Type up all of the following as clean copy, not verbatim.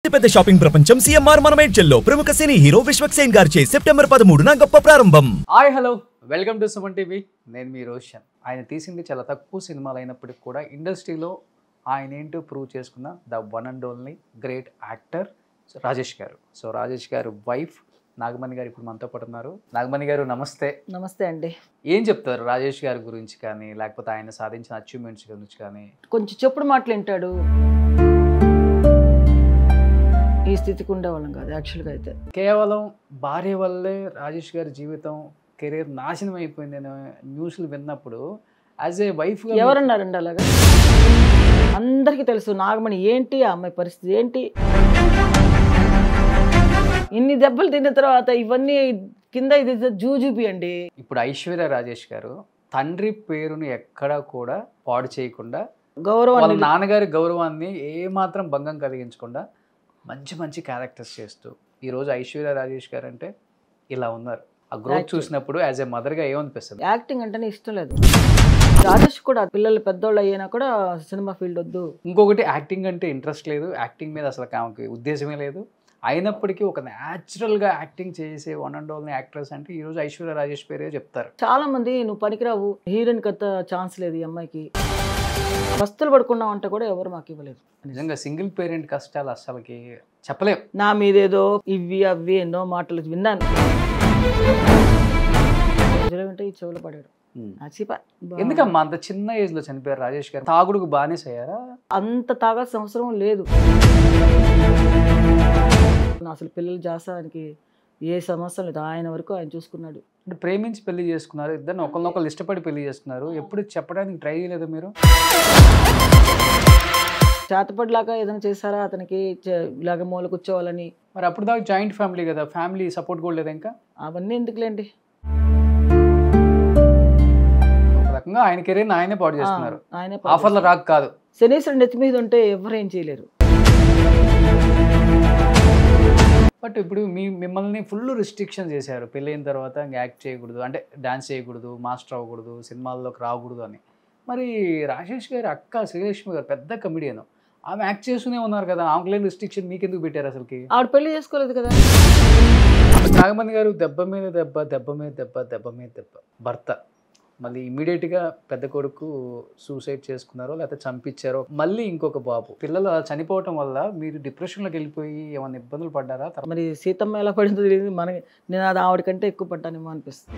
పెద్ద షాపింగ్ ప్రపంచం సిఎంఆర్ మనమేడ్చల్లో ప్రముఖ సినీ హీరో విశ్వక్ సేన్ గారిచే సెప్టెంబర్ 13న గొప్ప ప్రారంభం. Hi hello welcome to Suman TV. నేను మీ రోషన్. ఆయన తీసింది చాలా తక్కువ సినిమాలు అయినప్పటికీ కూడా ఇండస్ట్రీలో ఆయన ఏంటో ప్రూవ్ చేసుకున్న the one and only great actor Rajesh గారు. సో రాజేష్ గారు వైఫ్ నాగమణి గారు ఇప్పుడు మనతో పాటు ఉన్నారు. నాగమణి గారు నమస్తే. నమస్తే అండి. ఏం చెప్తారు రాజేష్ గారి గురించి కానీ, లేకపోతే ఆయన సాధించిన అచీవ్మెంట్స్ గురించి కానీ? కొంచెం చెప్పుడు మాటలు వింటాడు. ఈ స్థితికి ఉండేవాళ్ళం కాదు యాక్చువల్గా. అయితే కేవలం భార్య వల్లే రాజేష్ గారి జీవితం కెరీర్ నాశనం అయిపోయింది అనే న్యూస్లు విన్నప్పుడు యాజ్ ఏ వైఫ్ ఎవరన్నారండి అలాగా? అందరికీ తెలుసు నాగమణి ఏంటి, ఆ అమ్మాయి పరిస్థితి ఏంటి. ఇన్ని దెబ్బలు తిన్న తర్వాత ఇవన్నీ కింద ఇది జూజూబి అండి. ఇప్పుడు ఐశ్వర్య రాజేష్ గారు తండ్రి పేరుని ఎక్కడా కూడా పాడు చేయకుండా, గౌరవం, వాళ్ళ నాన్నగారి గౌరవాన్ని ఏమాత్రం భంగం కలిగించకుండా మంచి మంచి క్యారెక్టర్స్ చేస్తూ ఈరోజు ఐశ్వర్య రాజేష్ గారు అంటే ఇలా ఉన్నారు. ఆ గ్రోత్ చూసినప్పుడు యాజ్ ఏ మదర్గా ఏమనిపిస్తుంది? యాక్టింగ్ అంటేనే ఇష్టం లేదు. రాజేష్ కూడా పిల్లలు పెద్దోళ్ళు అయ్యినా కూడా సినిమా ఫీల్డ్ వద్దు. ఇంకొకటి యాక్టింగ్ అంటే ఇంట్రెస్ట్ లేదు, యాక్టింగ్ మీద అసలు ఆమెకి ఉద్దేశమే లేదు. అయినప్పటికీ ఒక న్యాచురల్గా యాక్టింగ్ చేసే వన్ అండ్ ఓన్లీ యాక్ట్రెస్ అంటే ఈరోజు ఐశ్వర్య రాజేష్ పేరే చెప్తారు. చాలా మంది నువ్వు పనికిరావు, హీరోయిన్ కథ ఛాన్స్ లేదు ఈ అమ్మాయికి, వస్తువులు పడుకున్నావు అంటే కూడా ఎవరు మాకు ఇవ్వలేదు. నిజంగా సింగిల్ పేరెంట్ కష్టాలు అసలుకి చెప్పలేం. నా మీదేదో ఇవి అవి ఎన్నో మాటలు విన్నాను. వింటే ఈ చెవులు పడాడు. ఎందుకమ్మా అంత చిన్న ఏజ్ లో చనిపోయారు రాజేష్ గారు? తాగుడుకు బానిస అయ్యారా? అంత తాగాల్సిన అవసరం లేదు. అసలు పిల్లల జాసానికి ఏ సమస్య లేదు. ఆయన వరకు ఆయన చూసుకున్నాడు. అంటే ప్రేమించి పెళ్లి చేసుకున్నారు, ఇద్దరిని ఒకరినొకరు ఇష్టపడి పెళ్లి చేసుకున్నారు. ఎప్పుడు చెప్పడానికి ట్రై చేయలేదు మీరు? చేతపడిలాగా ఏదైనా చేశారా అతనికి ఇలాగ మూల కూర్చోవాలని? మరి అప్పుడు దాకా జాయింట్ ఫ్యామిలీ కదా, ఫ్యామిలీ సపోర్ట్ కూడా లేదు ఇంకా? అవన్నీ ఎందుకులేండి. ఒక రకంగా ఆయన కెరీర్ ఆయనే పాడు చేస్తున్నారు. ఆయనే ఆఫర్లు రాక కాదు. శనీశ్వరుడు నెత్తి మీద ఉంటే ఎవరు ఏం చేయలేరు. బట్ ఇప్పుడు మిమ్మల్ని ఫుల్ రిస్ట్రిక్షన్ చేశారు. పెళ్ళైన తర్వాత యాక్ట్ చేయకూడదు, అంటే డాన్స్ చేయకూడదు, మాస్టర్ అవ్వకూడదు, సినిమాల్లోకి రాకూడదు అని. మరి రాజేష్ గారి అక్క శ్రీలక్ష్మి గారు పెద్ద కమెడియన్, ఆమె యాక్ట్ చేస్తూనే ఉన్నారు కదా, ఆమెకు లేని రిస్ట్రిక్షన్ మీకు ఎందుకు పెట్టారు అసలుకి? ఆవిడ పెళ్లి చేసుకోలేదు కదా. నాగమణి గారు దెబ్బ మీద దెబ్బ, దెబ్బ మీద దెబ్బ, దెబ్బ మీద దెబ్బ. భర్త మళ్ళీ ఇమీడియట్గా పెద్ద కొడుకు సూసైడ్ చేసుకున్నారో లేకపోతే చంపించారో, మళ్ళీ ఇంకొక బాబు. పిల్లలు అలా చనిపోవటం వల్ల మీరు డిప్రెషన్లోకి వెళ్ళిపోయి ఏమైనా ఇబ్బందులు పడ్డారా? మరి సీతమ్మ ఎలా పడిందో తెలియదు మనకి. నేను అది ఆవిడకంటే ఎక్కువ పడ్డానేమో అనిపిస్తుంది.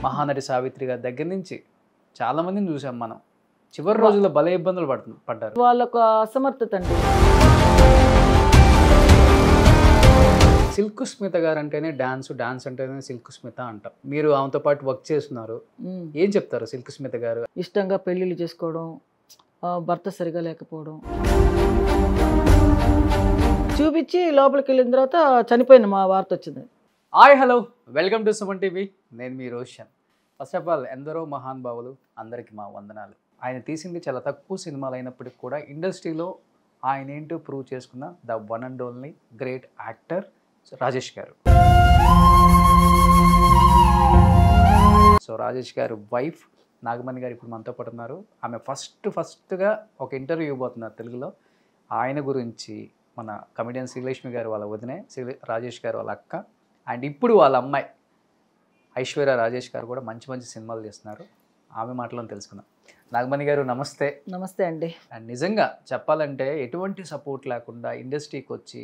మహానటి సావిత్రి గారి దగ్గర నుంచి చాలా మందిని చూసాం మనం. చివరి రోజుల్లో భలే ఇబ్బందులు పడ్డారు. వాళ్ళొక అసమర్థత అండి. సిల్క్ స్మిత గారు అంటేనే డాన్స్ అంటేనే సిల్క్ స్మిత అంటాం. మీరు ఆమెతో పాటు వర్క్ చేస్తున్నారు, ఏం చెప్తారు సిల్క్ స్మిత గారు? ఇష్టంగా పెళ్ళిళ్ళు చేసుకోవడం, భర్త సరిగా లేకపోవడం చూపించి లోపలికి వెళ్ళిన తర్వాత చనిపోయిన మా వార్త వచ్చింది. Hi hello welcome to Suman TV. నేను మీ రోషన్. ఫస్ట్ ఆఫ్ ఆల్ ఎందరో మహానుభావులు, అందరికీ మా వందనాలు. ఆయన తీసింది చాలా తక్కువ సినిమాలు అయినప్పటికీ కూడా ఇండస్ట్రీలో ఆయన ఏంటో ప్రూవ్ చేసుకున్న the one and only great actor Rajesh గారు. సో రాజేష్ గారు వైఫ్ నాగమణి గారు ఇప్పుడు మనతో పాటు ఉన్నారు. ఆమె ఫస్ట్గా ఒక ఇంటర్వ్యూ ఇవ్వబోతున్నారు తెలుగులో. ఆయన గురించి మన కమెడియన్ శ్రీలక్ష్మి గారు వాళ్ళ వదినే, రాజేష్ గారు వాళ్ళ అక్క, అండ్ ఇప్పుడు వాళ్ళ అమ్మాయి ఐశ్వర్య రాజేష్ గారు కూడా మంచి మంచి సినిమాలు చేస్తున్నారు. ఆమె మాటలను తెలుసుకుందాం. నాగమణి గారు నమస్తే. నమస్తే అండి. అండ్ నిజంగా చెప్పాలంటే ఎటువంటి సపోర్ట్ లేకుండా ఇండస్ట్రీకి వచ్చి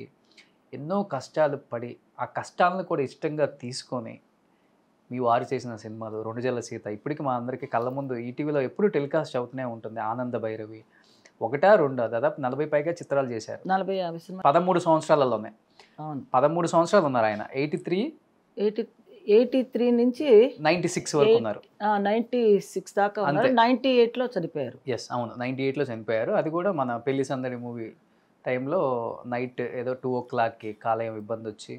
ఎన్నో కష్టాలు పడి ఆ కష్టాలను కూడా ఇష్టంగా తీసుకొని మీ వారు చేసిన సినిమాలు 2 జల్ల సీత ఇప్పటికి మా అందరికీ కళ్ళ ముందు ఈటీవీలో ఎప్పుడు టెలికాస్ట్ అవుతూనే ఉంటుంది. ఆనంద భైరవి 1, 2 దాదాపు 40 పైగా చిత్రాలు చేశారు. 40-50 సినిమా 13 సంవత్సరాలలోనే. అవును, 13 సంవత్సరాలు ఉన్నారు ఆయన. 83 నుంచి 96 వరకు ఉన్నారు. 96 దాకా ఉన్నారు. 98లో చనిపోయారు. ఎస్ అవును, 98లో చనిపోయారు. అది కూడా మన పెళ్లి సందడి మూవీ టైంలో నైట్ ఏదో 2 o'clockకి కాలేయం ఇబ్బంది వచ్చి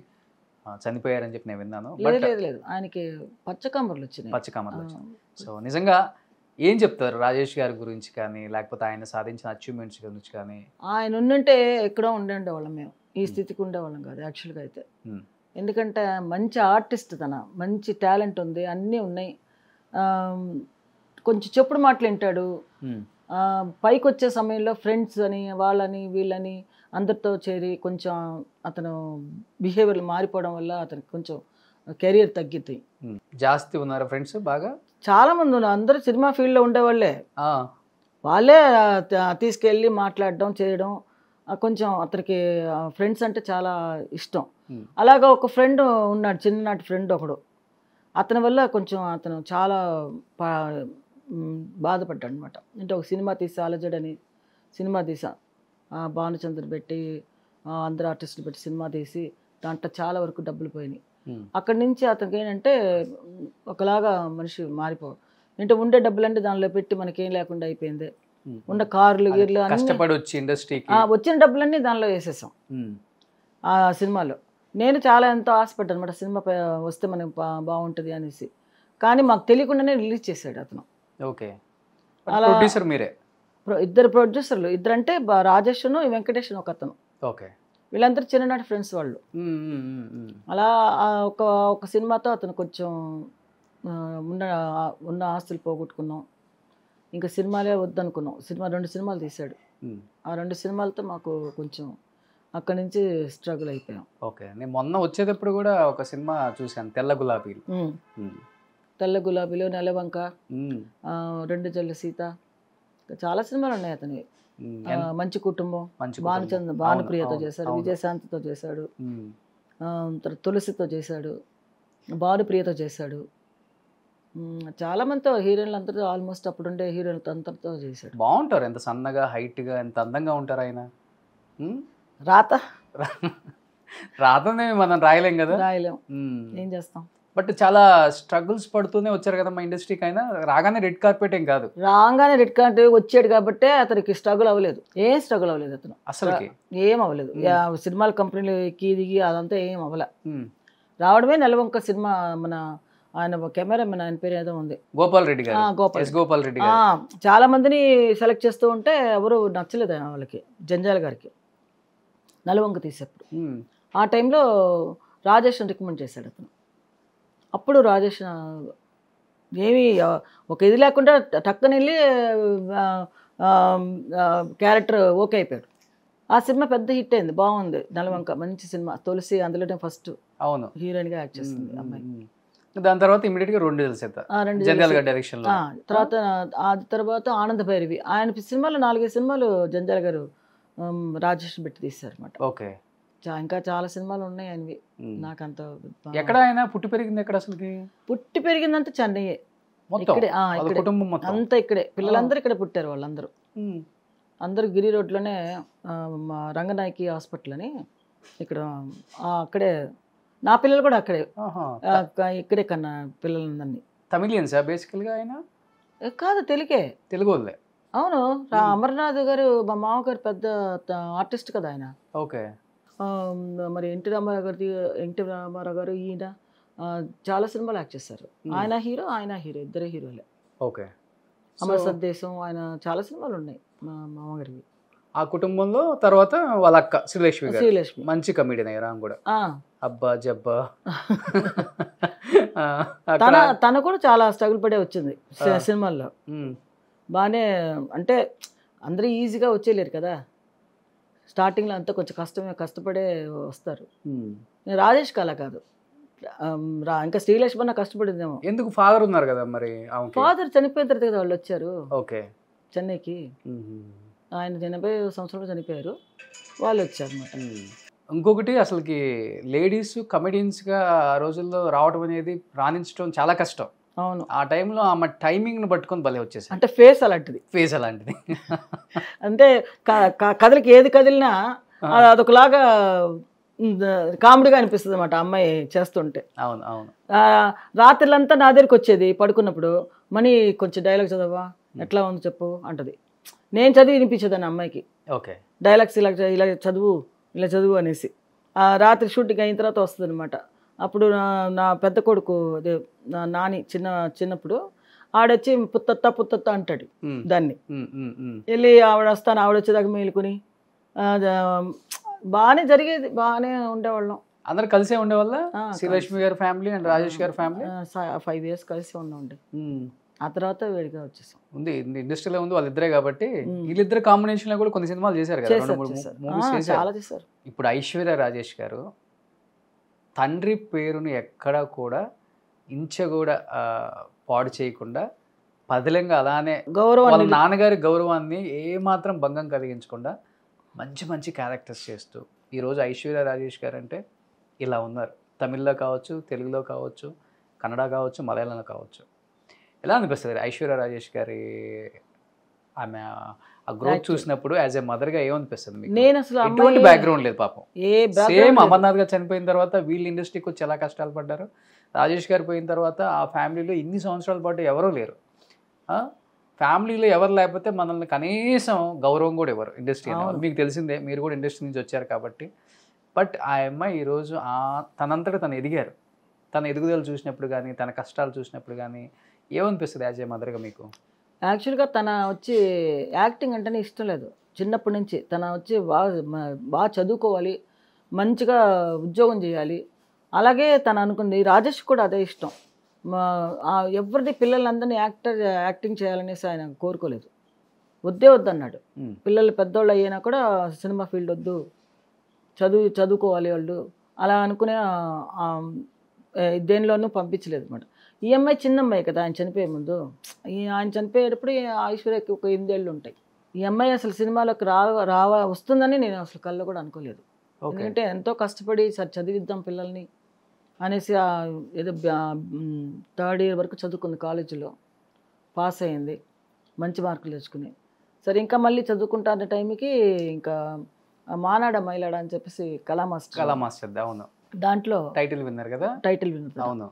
చనిపోయారని చెప్పి నేను విన్నాను. లేదు, ఆయనకి పచ్చకమర్లు వచ్చినాయి. పచ్చకమర్లు వచ్చినాయి. సో నిజంగా ఏం చెప్తారు రాజేష్ గారి గురించి కానీ, లేకపోతే ఆయన సాధించిన అచీవ్మెంట్స్ గురించి కానీ? ఆయన ఉండుంటే ఎక్కడో ఉండేవాళ్ళం మేము, ఈ స్థితికి ఉండేవాళ్ళం కాదు యాక్చువల్గా అయితే. ఎందుకంటే మంచి ఆర్టిస్ట్, మంచి టాలెంట్ ఉంది, అన్నీ ఉన్నాయి. కొంచెం చెప్పుడు మాటలు వింటాడు. పైకి వచ్చే సమయంలో ఫ్రెండ్స్ అని వాళ్ళని వీళ్ళని అందరితో చేరి కొంచెం అతను బిహేవియర్ మారిపోవడం వల్ల అతనికి కొంచెం కెరియర్ తగ్గిద్ది. జాస్తి ఉన్నారా ఫ్రెండ్స్ బాగా? చాలామంది ఉన్నారు, అందరూ సినిమా ఫీల్డ్లో ఉండేవాళ్ళే. వాళ్ళే తీసుకెళ్ళి మాట్లాడడం చేయడం, కొంచెం అతనికి ఫ్రెండ్స్ అంటే చాలా ఇష్టం. అలాగా ఒక ఫ్రెండ్ ఉన్నాడు, చిన్ననాటి ఫ్రెండ్ ఒకడు. అతని వల్ల కొంచెం అతను చాలా బాధపడ్డాడు అనమాట. అంటే ఒక సినిమా తీసి అలజడని సినిమా తీసా, భానుచంద్ర పెట్టి అందరు ఆర్టిస్టులు పెట్టి సినిమా తీసి దాంట్లో చాలా వరకు డబ్బులు పోయినాయి. అక్కడి నుంచి అతనికి ఏంటంటే ఒకలాగా మనిషి మారిపోవడం. అంటే ఉండే డబ్బులంటే దానిలో పెట్టి మనకేం లేకుండా అయిపోయింది. ఉన్న కార్లు గీర్లు కష్టపడి వచ్చి ఇండస్ట్రీకి వచ్చిన డబ్బులన్నీ దానిలో వేసేసాం ఆ సినిమాలో. నేను చాలా ఎంతో ఆశపడ్డాను అనమాట, సినిమా వస్తే మనకి బాగుంటుంది అనేసి. కానీ మాకు తెలియకుండానే రిలీజ్ చేశాడు అతను. ఓకే. అలా ప్రొడ్యూసర్ మీరే? ఇద్దరు ప్రొడ్యూసర్లు, ఇద్దరంటే రాజేష్ను వెంకటేష్ను ఒక అతను. ఓకే. వీళ్ళందరూ చిన్ననాటి ఫ్రెండ్స్ వాళ్ళు. అలా ఒక సినిమాతో అతను కొంచెం ఉన్న ఆస్తులు పోగొట్టుకున్నాం. ఇంకా సినిమాలే వద్దనుకున్నాం. 2 సినిమాలు తీశాడు. ఆ 2 సినిమాలతో మాకు కొంచెం అక్కడి నుంచి స్ట్రగుల్ అయిపోయాం. ఓకే. నేను మొన్న వచ్చేటప్పుడు కూడా ఒక సినిమా చూశాను, తెల్ల గులాబీలు. తెల్ల గులాబీలు, నెలవంక, 2 జల్ల సీత, చాలా సినిమాలు ఉన్నాయి అతని. మంచి కుటుంబం, భానుప్రియతో చేశాడు, విజయశాంతితో చేశాడు, తులసితో చేశాడు, భానుప్రియతో చేశాడు. చాలా మందితో హీరోయిన్లు అందరితో ఆల్మోస్ట్ అప్పుడుండే హీరోయిన్లతో అందరితో చేశాడు. బాగుంటారు, ఎంత సన్నగా హైట్గా ఎంత అందంగా ఉంటారు ఆయన. రాతనే మనం రాయలేం కదా, రాయలేం, ఏం చేస్తాం. బట్ చాలా స్ట్రగుల్స్ పడుతూనే వచ్చారు కదా మా ఇండస్ట్రీకి. అయినా రాగానే రెడ్ కార్పెట్ ఏం కాదు, రాగానే రెడ్ కార్పెట్ వచ్చాడు కాబట్టి అతనికి స్ట్రగుల్ అవ్వలేదు, ఏం స్ట్రగుల్ అవ్వలేదు అతను అసలు, ఏం అవ్వలేదు. సినిమాల కంపెనీలు ఎక్కి దిగి అదంతా ఏం అవ్వలే. రావడమే నెలవంక సినిమా. మన ఆయన కెమెరామెన్, ఆయన పేరు ఏదో ఉంది, గోపాల్ రెడ్డి గారు. గోపాల్ రెడ్డి గారు చాలా మందిని సెలెక్ట్ చేస్తూ ఉంటే ఎవరు నచ్చలేదు వాళ్ళకి, జంజాల గారికి నెలవంక తీసేప్పుడు. ఆ టైంలో రాజేష్ రికమెండ్ చేశాడు అతను. అప్పుడు రాజేష్ ఏమీ ఒక ఇది లేకుండా టక్కన వెళ్ళి క్యారెక్టర్ ఓకే అయిపోయాడు. ఆ సినిమా పెద్ద హిట్ అయింది, బాగుంది. నెలవంక మంచి సినిమా. తులసి అందులోనే ఫస్ట్ అవును హీరోయిన్గా యాక్ట్ చేస్తుంది అమ్మాయి. దాని తర్వాత ఇమీడియట్ గా 2 డైరెక్షన్, తర్వాత ఆనంద భైరవి. ఆయన సినిమాలు 4-5 సినిమాలు జంజాల గారు రాజేష్ పెట్టి తీశారు అన్నమాట. ఓకే. ఇంకా చాలా సినిమాలు ఉన్నాయి ఆయనవి. నాకంత ఎక్కడ ఆయన పుట్టి పెరిగింది ఎక్కడ? అసలు పుట్టి పెరిగిందంతా చెన్నయ్యే, ఇక్కడే అంతా ఇక్కడే. పిల్లలందరూ ఇక్కడే పుట్టారు. వాళ్ళందరూ అందరూ గిరి రోడ్లోనే రంగనాయకి హాస్పిటల్ అని ఇక్కడ, అక్కడే నా పిల్లలు కూడా అక్కడే, ఇక్కడే కన్నా పిల్లలందరినీ. తమిళియన్సా బేసికల్గా ఆయన? కాదు, తెలుగు వాళ్ళే. అవును. అమర్నాథ్ గారు మా మామగారు పెద్ద ఆర్టిస్ట్ కదా ఆయన. ఓకే. మరి ఎన్టీ రామారావు గారు ఈయన చాలా సినిమాలు యాక్ట్ చేశారు. ఆయన హీరో ఇద్దరే హీరోలే. ఓకే. అమర సందేశం, ఆయన చాలా సినిమాలు ఉన్నాయి మా మామగారికి. ఆ కుటుంబంలో తర్వాత వాళ్ళ అక్క శ్రీలక్ష్మి, మంచి కమెడియన్ అయ్యారు కూడా. అబ్బా జబ్బా తన కూడా చాలా స్ట్రగుల్ పడే వచ్చింది సినిమాల్లో. బాగానే, అంటే అందరూ ఈజీగా వచ్చేయలేరు కదా, స్టార్టింగ్లో అంతా కొంచెం కష్టపడే వస్తారు. రాజేష్ కళ కాదు, ఇంకా శ్రీలక్ష్మణ కష్టపడిందేమో. ఎందుకు? ఫాదర్ ఉన్నారు కదా మరి. ఫాదర్ చనిపోయిన తర్వాత కదా వాళ్ళు వచ్చారు. ఓకే. చెన్నైకి ఆయన 80 సంవత్సరాలు చనిపోయారు, వాళ్ళు వచ్చారు అన్నమాట. ఇంకొకటి, అసలుకి లేడీస్ కమెడియన్స్గా ఆ రోజుల్లో రావడం అనేది రాణించడం చాలా కష్టం. అవును. ఆ టైంలో ఆమె టైమింగ్ని పట్టుకొని భలే వచ్చేసి, అంటే ఫేస్ అలాంటిది అంటే కథలకి ఏది కదిలినా అదొకలాగా కామెడీగా అనిపిస్తుంది అన్నమాట అమ్మాయి చేస్తుంటే. అవును అవును. రాత్రులంతా నా దగ్గరికి వచ్చేది పడుకున్నప్పుడు, మనీ కొంచెం డైలాగ్ చదవా, ఎట్లా ఉంది చెప్పు అంటది. నేను చదివి వినిపించేదాన్ని అమ్మాయికి. ఓకే. డైలాగ్స్ ఇలా ఇలా చదువు అనేసి. రాత్రి షూటింగ్ అయిన తర్వాత వస్తుంది అనమాట. అప్పుడు నా పెద్ద కొడుకు అదే నాని చిన్నప్పుడు ఆడొచ్చి పుత్తత్త అంటాడు దాన్ని. వెళ్ళి ఆవిడ వస్తాను, ఆవిడ వచ్చేదాకా మేలుకుని బాగానే జరిగేది, బాగానే ఉండేవాళ్ళం. అందరు కలిసే ఉండేవాళ్ళ? శ్రీలక్ష్మి గారి ఫ్యామిలీ అండ్ రాజేష్ గారి ఫ్యామిలీ 5 years కలిసి ఉండే. ఆ తర్వాత వేడిగా వచ్చేసాం. ఉంది ఇండస్ట్రీలో ఉంది వాళ్ళిద్దరే కాబట్టి వీళ్ళిద్దరు కాంబినేషన్ లో కూడా కొన్ని సినిమాలు చేశారు కదా, 2-3 చేశారు. మూవీస్ చేశారు. చాలా చేశారు. ఇప్పుడు ఐశ్వర్య రాజేష్ గారు తండ్రి పేరుని ఎక్కడా కూడా ఇంచ కూడా పాడు చేయకుండా పదిలంగా అలానే గౌరవం వాళ్ళ నాన్నగారి గౌరవాన్ని ఏమాత్రం భంగం కలిగించకుండా మంచి మంచి క్యారెక్టర్స్ చేస్తూ ఈరోజు ఐశ్వర్య రాజేష్ గారు అంటే ఇలా ఉన్నారు. తమిళ్లో కావచ్చు, తెలుగులో కావచ్చు, కన్నడ కావచ్చు, మలయాళంలో కావచ్చు. ఎలా అనిపిస్తుంది ఐశ్వర్య రాజేష్ గారి ఆమె ఆ గ్రోత్ చూసినప్పుడు యాజ్ ఏ మదర్గా ఏమనిపిస్తుంది మీకు? నేను అసలు ఎటువంటి బ్యాక్గ్రౌండ్ లేదు పాపం. ఏ సేమ్ అమర్నాథ్ గారు చనిపోయిన తర్వాత వీళ్ళు ఇండస్ట్రీకి వచ్చి ఎలా కష్టాలు పడ్డారు, రాజేష్ గారు పోయిన తర్వాత ఆ ఫ్యామిలీలో ఇన్ని సంవత్సరాల పాటు ఎవరూ లేరు. ఫ్యామిలీలో ఎవరు లేకపోతే మనల్ని కనీసం గౌరవం కూడా ఇవ్వరు ఇండస్ట్రీ. మీకు తెలిసిందే, మీరు కూడా ఇండస్ట్రీ నుంచి వచ్చారు కాబట్టి. బట్ ఆ అమ్మాయి ఈరోజు తనంతటా తను ఎదిగారు. తన ఎదుగుదల చూసినప్పుడు కానీ, తన కష్టాలు చూసినప్పుడు కానీ ఏమనిపిస్తుంది యాజ్ ఏ మదర్గా మీకు? యాక్చువల్గా తన వచ్చి యాక్టింగ్ అంటేనే ఇష్టం లేదు చిన్నప్పటి నుంచి. తన వచ్చి బాగా చదువుకోవాలి, మంచిగా ఉద్యోగం చేయాలి. అలాగే తను అనుకుంది. రాజేష్ కూడా అదే ఇష్టం. ఎవరిది పిల్లలందరినీ యాక్టింగ్ చేయాలనేసి ఆయన కోరుకోలేదు. వద్దే వద్దన్నాడు. పిల్లలు పెద్దోళ్ళు అయినా కూడా సినిమా ఫీల్డ్ వద్దు, చదువుకోవాలి వాళ్ళు అలా అనుకునే దేనిలోనూ పంపించలేదు అనమాట. ఈ అమ్మాయి చిన్న అమ్మాయి కదా, ఆయన చనిపోయే ముందు. ఆయన చనిపోయేటప్పుడు ఐశ్వర్యకి ఒక 8 ఏళ్ళు ఉంటాయి. ఈ అమ్మాయి అసలు సినిమాలోకి వస్తుందని నేను అసలు కళ్ళు కూడా అనుకోలేదు. ఎందుకంటే ఎంతో కష్టపడి సరే చదివిద్దాం పిల్లల్ని అనేసి ఏదో 3rd ఇయర్ వరకు చదువుకుంది, కాలేజీలో పాస్ అయింది, మంచి మార్కులు తెచ్చుకుని. సరే ఇంకా మళ్ళీ చదువుకుంటా అనే టైంకి ఇంకా మానాడ మైలాడ అని చెప్పేసి కళా మాస్టర్ అవును, దాంట్లో టైటిల్ విన్నారు కదా. టైటిల్ విన్నారు. అవును.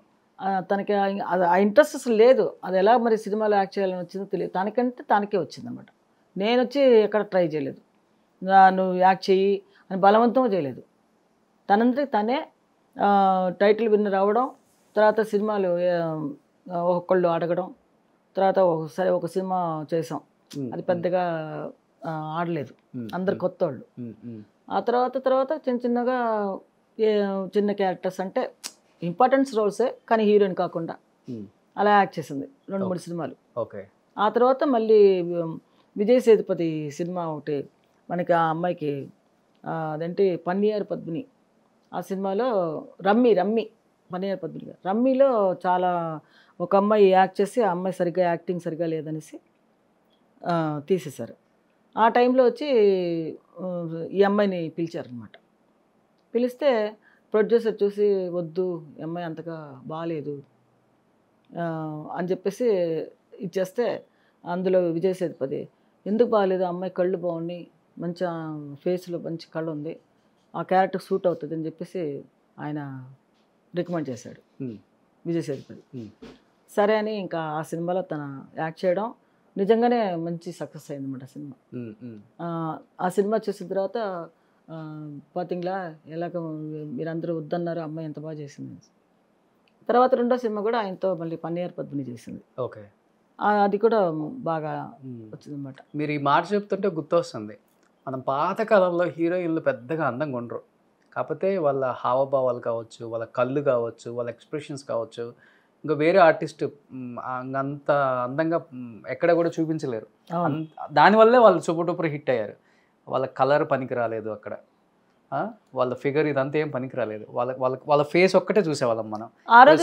తనకి ఆ ఇంట్రెస్ట్ అసలు లేదు. అది ఎలా మరి సినిమాలో యాక్ట్ చేయాలని వచ్చిందో తెలియదు. తనకంటే తనకే వచ్చిందనమాట. నేను వచ్చి ఎక్కడ ట్రై చేయలేదు, నువ్వు యాక్ట్ చెయ్యి అని బలవంతం చేయలేదు. తనంతటి తనే టైటిల్ విన్నర్ అవ్వడం, తర్వాత సినిమాలు ఒక్కొక్కళ్ళు అడగడం, తర్వాత ఒకసారి ఒక సినిమా చేసాం, అది పెద్దగా ఆడలేదు, అందరు కొత్త వాళ్ళు. ఆ తర్వాత చిన్నగా చిన్న క్యారెక్టర్స్ అంటే ఇంపార్టెన్స్ రోల్సే కానీ హీరోయిన్ కాకుండా అలా యాక్ట్ చేసింది 2-3 సినిమాలు. ఓకే. ఆ తర్వాత మళ్ళీ విజయ్ సేతుపతి సినిమా ఒకటి మనకి ఆ అమ్మాయికి అదేంటి పన్నీర్ పద్మిని, ఆ సినిమాలో రమ్మి పన్నీర్ పద్మిని గారు రమ్మిలో చాలా ఒక అమ్మాయి యాక్ట్ చేసి ఆ అమ్మాయి యాక్టింగ్ సరిగ్గా లేదనేసి తీసేశారు. ఆ టైంలో వచ్చి ఈ అమ్మాయిని పిలిచారనమాట. పిలిస్తే ప్రొడ్యూసర్ చూసి వద్దు, ఈ అమ్మాయి అంతగా బాగాలేదు అని చెప్పేసి ఇచ్చేస్తే, అందులో విజయ్ సేతుపతి ఎందుకు బాగాలేదు, అమ్మాయి కళ్ళు బాగున్నాయి, మంచి ఫేస్లో మంచి కళ్ళు ఉంది, ఆ క్యారెక్టర్ సూట్ అవుతుంది అని చెప్పేసి ఆయన రికమెండ్ చేశాడు విజయ్ సేతుపతి. సరే అని ఇంకా ఆ సినిమాలో తన యాక్ట్ చేయడం నిజంగానే మంచి సక్సెస్ అయిందన్నమాట సినిమా. ఆ సినిమా చూసిన తర్వాత పాతింగ్లా ఎలాగ మీరందరూ వద్దన్నారు, అమ్మాయి ఎంత బాగా చేసింది. తర్వాత 2వ సినిమా కూడా ఆయనతో మళ్ళీ పన్నీర్ పద్మిని చేసింది. ఓకే. అది కూడా బాగా వచ్చిందన్నమాట. మీరు ఈ మాట చెప్తుంటే గుర్తొస్తుంది, మనం పాతకాలంలో హీరోయిన్లు పెద్దగా అందంగా ఉండరు, కాకపోతే వాళ్ళ హావభావాలు కావచ్చు, వాళ్ళ కళ్ళు కావచ్చు, వాళ్ళ ఎక్స్ప్రెషన్స్ కావచ్చు, ఇంకా వేరే ఆర్టిస్ట్ అంత అందంగా ఎక్కడ కూడా చూపించలేరు. దానివల్లే వాళ్ళు సూపర్ డూపర్ హిట్ అయ్యారు. వాళ్ళ కలర్ పనికి రాలేదు అక్కడ, వాళ్ళ ఫిగర్ ఇదంతా ఏం పనికి రాలేదు. వాళ్ళ ఫేస్ ఒక్కటే చూసేవాళ్ళం మనం.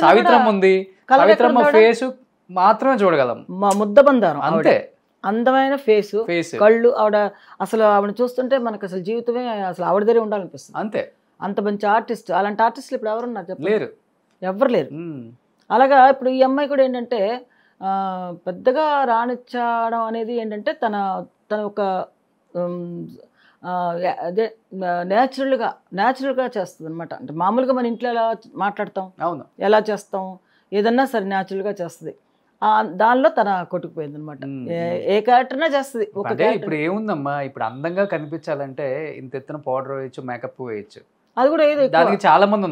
సావిత్రమ్మ ఉంది, సావిత్రమ్మ ఫేస్ మాత్రమే చూడగలం, ముద్ద బందారం అంతే. అందమైన ఫేస్, కళ్ళు. ఆవిడ చూస్తుంటే మనకు అసలు జీవితమే అసలు ఆవిడ దగ్గర ఉండాలనిపిస్తుంది అంతే. అంత మంచి ఆర్టిస్ట్. అలాంటి ఆర్టిస్టులు ఇప్పుడు ఎవరున్నారు చెప్పలేరు, ఎవ్వరు లేరు. అలాగా ఇప్పుడు ఈ అమ్మాయి కూడా ఏంటంటే పెద్దగా రాణించడం అనేది ఏంటంటే తన ఒక అదే న్యాచురల్గా చేస్తుంది అనమాట. అంటే మామూలుగా మన ఇంట్లో ఎలా మాట్లాడతాం, అవును, ఎలా చేస్తాం, ఏదన్నా సరే న్యాచురల్గా చేస్తుంది. దానిలో తన కొట్టుకుపోయింది అనమాట. ఏ క్యారెక్టర్నా చేస్తుంది. ఇప్పుడు ఏముందమ్మా, ఇప్పుడు అందంగా కనిపించాలంటే ఇంత ఎత్తున పౌడర్ వేయచ్చు, మేకప్ వేయచ్చు, అది కూడా ఏదో దానికి చాలా మంది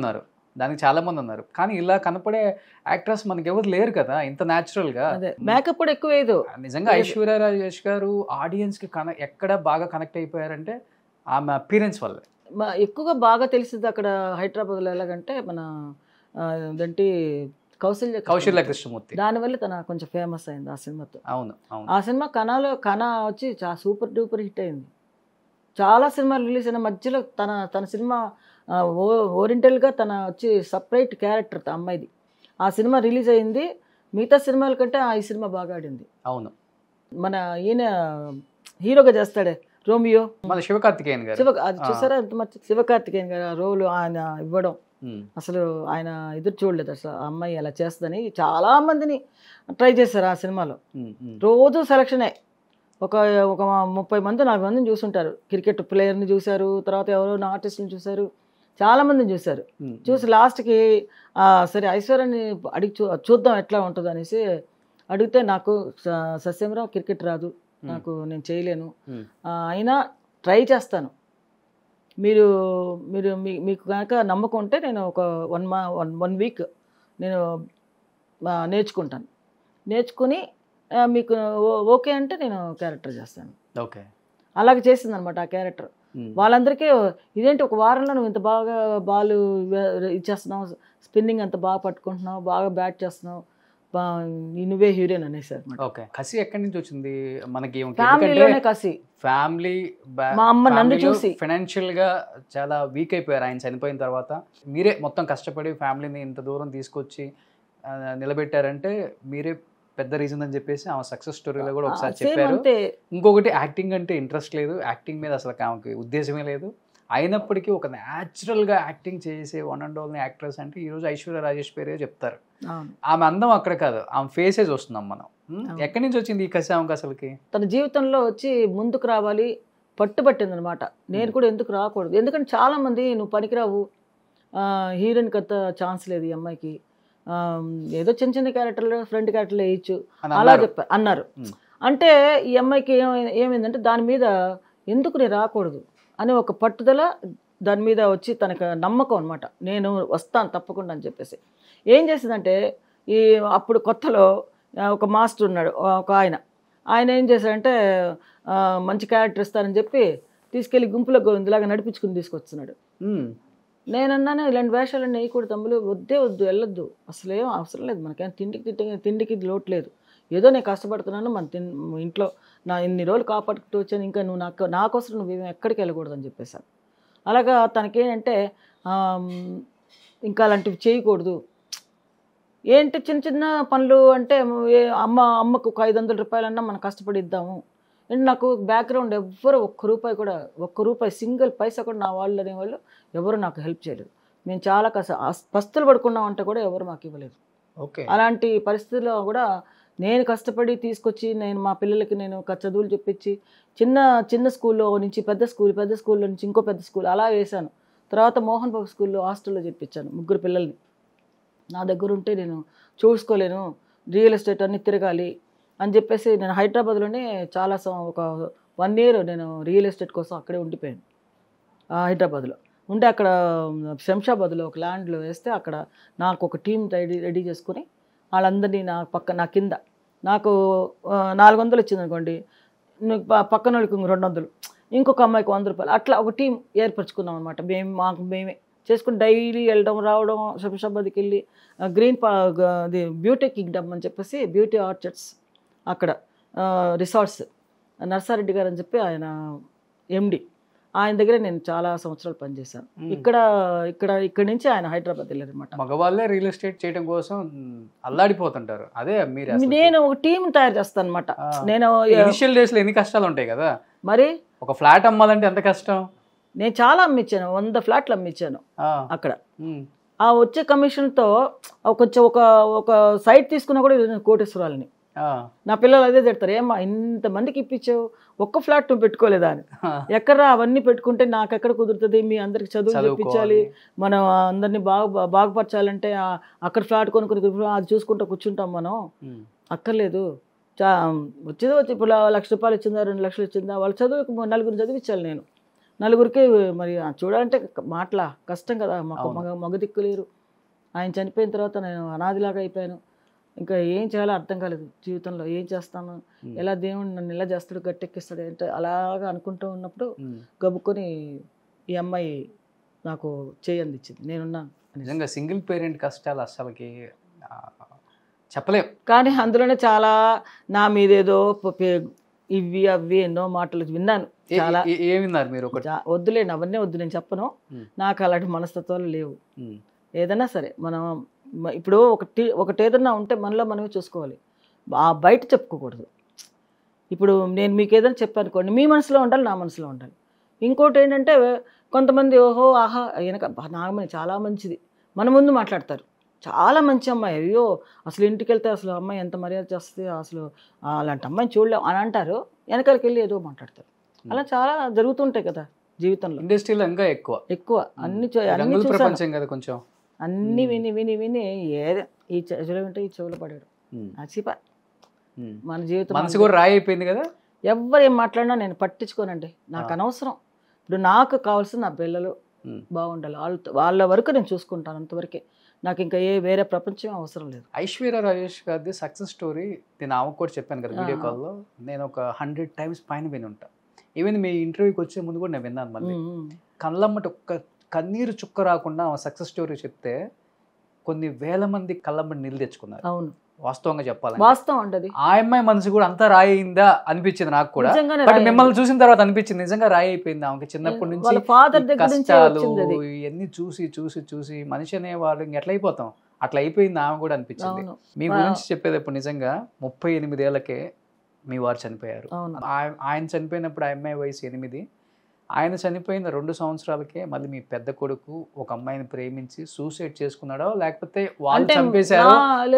ఉన్నారు. కానీ ఇలా కనపడే యాక్టర్స్ మనకి ఎవరు లేరు కదా ఇంత న్యాచురల్ గా. మేకప్ కూడా ఎక్కువ వేయదు. నిజంగా ఐశ్వర్య రాజేష్ గారు ఆడియన్స్ కి ఎక్కడ బాగా కనెక్ట్ అయిపోయారంటే ఆమె అపీరెన్స్ వల్లే. ఎక్కువగా బాగా తెలిసింది అక్కడ హైదరాబాద్లో ఎలాగంటే మన అదేంటి కౌశల్య కృష్ణమూర్తి. దానివల్ల తన కొంచెం ఫేమస్ అయింది ఆ సినిమాతో. అవును అవును. ఆ సినిమా కన వచ్చి సూపర్ డూపర్ హిట్ అయింది. చాలా సినిమాలు రిలీజ్ అయిన మధ్యలో తన సినిమా ఓరియంటల్గా తన వచ్చి సపరేట్ క్యారెక్టర్ అమ్మాయిది. ఆ సినిమా రిలీజ్ అయింది. మిగతా సినిమాల కంటే ఈ సినిమా బాగా ఆడింది. అవును. మన ఈయన హీరోగా చేస్తాడే రోమియో, మన శివకార్తికేయన్ గారు. అది చూసారా ఎంత మంచి శివకార్తికేయన్ గారు రోల్ ఆయన ఇవ్వడం, అసలు ఆయన ఎదురు చూడలేదు అసలు ఆ అమ్మాయి అలా చేస్తుందని. చాలా మందిని ట్రై చేశారు ఆ సినిమాలో. రోజు సెలక్షనే. ఒక 30 మంది 40 మందిని చూసుంటారు. క్రికెట్ ప్లేయర్ని చూశారు, తర్వాత ఎవరో ఆర్టిస్ట్ని చూశారు, చాలా మందిని చూశారు. చూసి లాస్ట్కి సరే ఐశ్వర్యని అడిగి చూద్దాం ఎట్లా ఉంటుంది అనేసి అడిగితే, నాకు సస్యంరావు క్రికెట్ రాదు, నేను చేయలేను, అయినా ట్రై చేస్తాను, మీకు కనుక నమ్మకం ఉంటే నేను ఒక 1 వీక్ నేను నేర్చుకుంటాను, నేర్చుకుని మీకు ఓకే అంటే నేను క్యారెక్టర్ చేస్తాను. ఓకే, అలాగే చేసిందనమాట ఆ క్యారెక్టర్. వాళ్ళందరికీ ఇదేంటి ఒక వారంలో నువ్వు ఇంత బాగా బాల్ ఇచ్చేస్తున్నావు, స్పిన్నింగ్ అంత బాగా పట్టుకుంటున్నావు, బాగా బ్యాట్ చేస్తున్నావు, నువ్వే హీరోయిన్ అనేసారు. ఓకే, కసి ఎక్కడి నుంచి వచ్చింది మనకి? ఫ్యామిలీలోనే కసి. ఫ్యామిలీ, మా అమ్మ నన్ను చూసి ఫైనాన్షియల్ గా చాలా వీక్ అయిపోయారు ఆయన చనిపోయిన తర్వాత. మీరే మొత్తం కష్టపడి ఫ్యామిలీని ఇంత దూరం తీసుకొచ్చి నిలబెట్టారంటే మీరే పెద్ద రీజన్ అని చెప్పేసి ఆమె సక్సెస్ స్టోరీలో కూడా ఒకసారి చెప్పారు. ఇంకొకటి, యాక్టింగ్ అంటే ఇంట్రెస్ట్ లేదు, యాక్టింగ్ మీద అసలు ఆమెకి ఉద్దేశమే లేదు, అయినప్పటికీ ఒక న్యాచురల్గా యాక్టింగ్ చేసే వన్ అండ్ ఓన్లీ యాక్ట్రెస్ అంటే ఈరోజు ఐశ్వర్య రాజేష్ పేరే చెప్తారు. ఆమె అందం అక్కడ కాదు, ఆమె ఫేసే చూస్తున్నాం మనం. ఎక్కడి నుంచి వచ్చింది ఈ కసి ఆమెకు అసలుకి? తన జీవితంలో వచ్చి ముందుకు రావాలి పట్టుబట్టింది అనమాట. నేను కూడా ఎందుకు రాకూడదు, ఎందుకంటే చాలామంది నువ్వు పనికిరావు, హీరోయిన్కి అంత ఛాన్స్ లేదు ఈ అమ్మాయికి, ఏదో చిన్న చిన్న క్యారెక్టర్లు ఫ్రంట్ క్యారెక్టర్లు వేయచ్చు అలా అన్నారు. అంటే ఈ అమ్మాయికి ఏమైందంటే దాని మీద ఎందుకు నేను రాకూడదు అని ఒక పట్టుదల, దాని మీద వచ్చి తనకు నమ్మకం అనమాట, నేను వస్తాను తప్పకుండా అని చెప్పేసి. ఏం చేసిందంటే అప్పుడు కొత్తలో ఒక మాస్టర్ ఉన్నాడు, ఒక ఆయన ఏం చేశాడంటే మంచి క్యారెక్టర్ ఇస్తానని చెప్పి తీసుకెళ్ళి గుంపులో గోవిందులాగా నడిపించుకుని తీసుకొస్తున్నాడు. నేనన్నాను ఇలాంటి వేషాలన్నీ వేయకూడదు తమ్ములు, వద్దు వెళ్ళొద్దు, అసలు ఏం అవసరం లేదు, మనకేం తిండికి లోటు లేదు, ఏదో నేను కష్టపడుతున్నాను, ఇంట్లో నా ఇన్ని రోజులు కాపాడుకుంటూ వచ్చాను, ఇంకా నువ్వు నా కోసం నువ్వు ఎక్కడికి వెళ్ళకూడదు అని చెప్పేశాను. అలాగా తనకేంటంటే ఇంకా అలాంటివి చేయకూడదు, ఏంటి చిన్న చిన్న పనులు అంటే అమ్మకు ఒక 500 రూపాయలన్నా మనం కష్టపడి ఇద్దాము. అండ్ నాకు బ్యాక్గ్రౌండ్ ఎవ్వరు ఒక్క రూపాయి సింగిల్ పైసా కూడా నా వాళ్ళు అనేవాళ్ళు ఎవరు నాకు హెల్ప్ చేయలేదు. మేము చాలా పస్తులు పడుకున్నామంటే కూడా ఎవరు మాకు ఇవ్వలేదు. ఓకే, అలాంటి పరిస్థితుల్లో కూడా నేను కష్టపడి తీసుకొచ్చి నేను మా పిల్లలకి నేను చదువులు చెప్పించి చిన్న స్కూల్లో నుంచి పెద్ద స్కూల్లో నుంచి ఇంకో పెద్ద స్కూల్ అలా వేశాను. తర్వాత మోహన్ బాబు స్కూల్లో హాస్టల్లో చెప్పించాను 3 పిల్లల్ని. నా దగ్గర ఉంటే నేను చూసుకోలేను, రియల్ ఎస్టేట్ అన్నీ తిరగాలి అని చెప్పేసి నేను హైదరాబాద్లోనే చాలా ఒక 1 ఇయర్ నేను రియల్ ఎస్టేట్ కోసం అక్కడే ఉండిపోయాను. హైదరాబాద్లో ఉంటే అక్కడ శంషాబాద్లో ఒక ల్యాండ్లో వేస్తే అక్కడ నాకు ఒక టీం రెడీ చేసుకుని వాళ్ళందరినీ నా కింద నాకు 400 వచ్చింది అనుకోండి, పక్కన వాళ్ళకి 200, ఇంకొక అమ్మాయికి 100 రూపాయలు, అట్లా ఒక టీం ఏర్పరచుకున్నాం అనమాట. మేమే చేసుకుని డైలీ వెళ్ళడం రావడం. శంషాబాద్కి వెళ్ళి అది బ్యూటీ కింగ్డమ్ అని చెప్పేసి బ్యూటీ ఆర్చర్డ్స్ అక్కడ రిసార్ట్స్ నర్సారెడ్డి గారు అని చెప్పి ఆయన ఎండి, ఆయన దగ్గర నేను చాలా సంవత్సరాలు పనిచేశాను. ఇక్కడ నుంచి ఆయన హైదరాబాద్ వెళ్ళారు అనమాట. మగవాళ్ళే రియల్ ఎస్టేట్ చేయడం కోసం అల్లాడిపోతుంటారు. అదే నేను ఒక టీం తయారు చేస్తాను అనమాట. నేను ఇనిషియల్ డేస్ లో ఎన్ని కష్టాలు ఉంటాయి కదా, మరి ఒక ఫ్లాట్ అమ్మాలంటే ఎంత కష్టం. నేను చాలా అమ్మించాను, 100 ఫ్లాట్లు అమ్మించాను అక్కడ. ఆ వచ్చే కమిషన్తో కొంచెం ఒక సైట్ తీసుకున్నా కూడా కోటేశ్వరాలని నా పిల్లలు అదే తిడతారు, ఏమ్మా ఇంతమందికి ఇప్పించావు, ఒక్క ఫ్లాట్ నువ్వు పెట్టుకోలేదా అని. ఎక్కడా అవన్నీ పెట్టుకుంటే నాకు ఎక్కడ కుదురుతుంది, మీ అందరికి చదువు చెప్పించాలి, మనం అందరినీ బాగుపరచాలంటే అక్కడ ఫ్లాట్ కొనుక్కొని అది చూసుకుంటూ కూర్చుంటాం మనం, అక్కర్లేదు. వచ్చేది ఇప్పుడు 1 లక్ష రూపాయలు ఇచ్చిందా 2 లక్షలు ఇచ్చిందా, వాళ్ళ చదువుకు 4 చదివించాలి నేను. 4కి మరి చూడాలంటే మాటలా కష్టం కదా, మగ దిక్కు లేరు. ఆయన చనిపోయిన తర్వాత నేను అనాదిలాగా అయిపోయాను. ఇంకా ఏం చేయాలో అర్థం కాలేదు జీవితంలో, ఏం చేస్తాను, ఎలా దేవుడు నన్ను ఎలా చేస్తాడు, గట్టెక్కిస్తాడు అంటే అలాగా అనుకుంటూ ఉన్నప్పుడు గబుక్కొని ఈ అమ్మాయి నాకు చేయందిచ్చింది, నేనున్నాను. నిజంగా సింగిల్ పేరెంట్ కష్టాలు అసలుకి చెప్పలేం. కానీ అందులోనే చాలా నా మీదేదో ఇవి అవి ఎన్నో మాటలు విన్నాను. చాలా ఏమిన్నారు మీరు? వద్దులేండి, అవన్నీ వద్దు, నేను చెప్పను. నాకు అలాంటి మనస్తత్వాలు లేవు. ఏదైనా సరే మనం ఇప్పుడు ఒకటి ఏదన్నా ఉంటే మనలో మనమే చూసుకోవాలి, బయట చెప్పుకోకూడదు. ఇప్పుడు నేను మీకు ఏదైనా చెప్పానుకోండి, మీ మనసులో ఉండాలి, నా మనసులో ఉండాలి. ఇంకోటి ఏంటంటే కొంతమంది ఓహో ఆహా వెనక నాగమణి చాలా మంచిది మన ముందు మాట్లాడతారు, చాలా మంచి అమ్మాయి, అయ్యో అసలు ఇంటికి వెళ్తే అసలు అమ్మాయి ఎంత మర్యాద చేస్తుంది, అసలు అలాంటి అమ్మాయిని చూడలేం అని అంటారు, వెనకాలకి వెళ్ళి ఏదో మాట్లాడతారు. అలా చాలా జరుగుతుంటాయి కదా జీవితంలో, ఇండస్ట్రీలో ఇంకా ఎక్కువ అన్ని ప్రపంచం కదా కొంచెం, అన్ని విని విని విని ఏదో ఈ చెవులు వింటే ఈ చెవులు పడాడు అచ్చిపా. మన జీవితం మనసు కూడా రాయి అయిపోయింది కదా. ఎవరు ఏం మాట్లాడినా నేను పట్టించుకోనండి, నాకు అనవసరం. ఇప్పుడు నాకు కావాల్సిన నా పిల్లలు బాగుండాలి, వాళ్ళ వరకు నేను చూసుకుంటాను, అంతవరకే. నాకు ఇంకా వేరే ప్రపంచం అవసరం లేదు. ఐశ్వర్య రాజేష్ గారిది సక్సెస్ స్టోరీ నేను ఆమెకు కూడా చెప్పాను కదా వీడియో కాల్లో, నేను ఒక 100 times పైన విని ఉంటా. ఈవెన్ మీ ఇంటర్వ్యూకి వచ్చే ముందు కూడా నేను విన్నాను. మళ్ళీ కళ్ళమ్మటి ఒక్క కన్నీరు చుక్క రాకుండా ఆమె సక్సెస్ స్టోరీ చెప్తే కొన్ని వేల మంది కళ్ళమ్మటి నీళ్ళు తెచ్చుకున్నారు. అవును, వాస్తవంగా చెప్పాలి, వాస్తవం అంటది. ఆ అమ్మాయి మనసు కూడా అంతా రాయి అయిందా అనిపించింది నాకు కూడా. బట్ మిమ్మల్ని చూసిన తర్వాత అనిపించింది నిజంగా రాయి అయిపోయింది ఆమెకి. చిన్నప్పటి నుంచి కష్టాలు ఇవన్నీ చూసి చూసి చూసి మనిషి అనేవాళ్ళు ఇంకెట్లయిపోతాం అట్లా అయిపోయింది ఆమె కూడా అనిపించింది. మీ గురించి చెప్పేటప్పుడు నిజంగా 38 ఏళ్లకే మీ వారు చనిపోయారు. ఆయన చనిపోయినప్పుడు ఆ అమ్మాయి వయసు 8. ఆయన చనిపోయిన 2 సంవత్సరాలకే మళ్ళీ మీ పెద్ద కొడుకు ఒక అమ్మాయిని ప్రేమించి సూసైడ్ చేసుకున్నాడో లేకపోతే వాళ్ళు చంపేశారో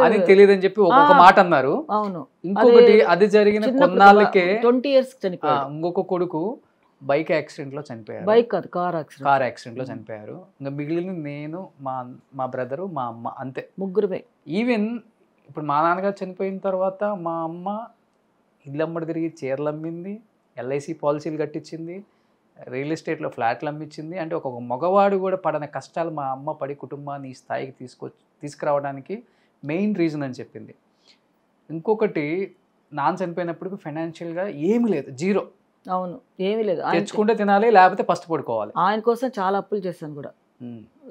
అని తెలియదని చెప్పి ఒక మాట అన్నారు. ఇంకొకటి అది జరిగిన కొన్నాళ్ళకే 20 years ఇంకొక కొడుకు బైక్ యాక్సిడెంట్ లో చనిపోయారు. బైక్ కాదు, కార్ యాక్సిడెంట్ లో చనిపోయారు. ఇంకా మిగిలిన నేను, మా బ్రదరు, మా అమ్మ, అంతే ముగ్గురుమే. ఈవెన్ ఇప్పుడు మా నాన్నగారు చనిపోయిన తర్వాత మా అమ్మ ఇల్లమ్మడి తిరిగి చీరలు అమ్మింది, LIC పాలసీలు కట్టించింది, రియల్ ఎస్టేట్లో ఫ్లాట్లు అమ్మించింది. అంటే ఒక మగవాడు కూడా పడని కష్టాలు మా అమ్మ పడి కుటుంబాన్ని ఈ స్థాయికి తీసుకురావడానికి మెయిన్ రీజన్ అని చెప్పింది. ఇంకొకటి నాన్న చనిపోయినప్పుడు ఫైనాన్షియల్గా ఏమీ లేదు, జీరో. అవును, ఏమీ లేదు, తెచ్చుకుంటే తినాలి లేకపోతే పస్తు పడుకోవాలి. ఆయన కోసం చాలా అప్పులు చేశాను కూడా.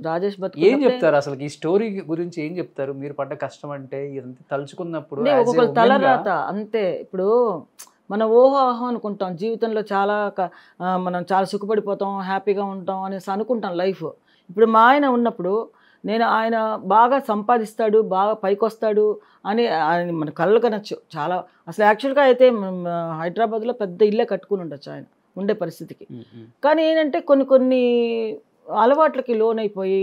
రాజేష్ బతుకు ఏం చెప్తారు అసలు ఈ స్టోరీ గురించి, ఏం చెప్తారు మీరు పడ్డ కష్టం? అంటే ఇదంతా తలుచుకున్నప్పుడు ఒక్కొక్కరు తలరాత అంతే. ఇప్పుడు మనం ఓహో అనుకుంటాం జీవితంలో, చాలా మనం చాలా సుఖపడిపోతాం, హ్యాపీగా ఉంటాం అనేసి అనుకుంటాం లైఫ్. ఇప్పుడు మా ఆయన ఉన్నప్పుడు ఆయన బాగా సంపాదిస్తాడు, బాగా పైకి వస్తాడు అని మన కళ్ళు కనొచ్చు చాలా. అసలు యాక్చువల్గా అయితే హైదరాబాద్లో పెద్ద ఇల్లే కట్టుకుని ఉండొచ్చు ఆయన ఉండే పరిస్థితికి. కానీ ఏంటంటే కొన్ని అలవాట్లకి లోన్ అయిపోయి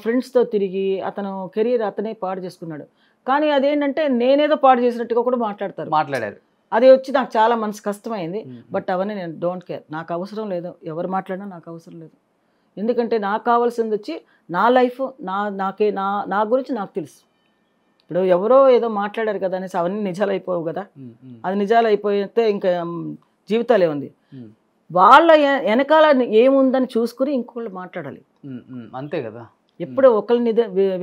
ఫ్రెండ్స్తో తిరిగి అతను కెరీర్ అతనే పాడు చేసుకున్నాడు. కానీ అదేంటంటే నేనేదో పాడు చేసినట్టుగా కూడా మాట్లాడారు. అది వచ్చి నాకు చాలా మనసు కష్టమైంది. బట్ అవన్నీ నేను డోంట్ కేర్, నాకు అవసరం లేదు, ఎవరు మాట్లాడినా నాకు అవసరం లేదు. ఎందుకంటే నాకు కావాల్సింది వచ్చి నా లైఫ్, నా గురించి నాకు తెలుసు. ఇప్పుడు ఎవరో ఏదో మాట్లాడారు కదా అనేసి అవన్నీ నిజాలు అయిపోవు కదా. అది నిజాలు అయిపోతే ఇంకా జీవితాలే ఉంది. వాళ్ళ వెనకాల ఏముందని చూసుకుని ఇంకొకళ్ళు మాట్లాడాలి, అంతే కదా. ఎప్పుడు ఒకరిని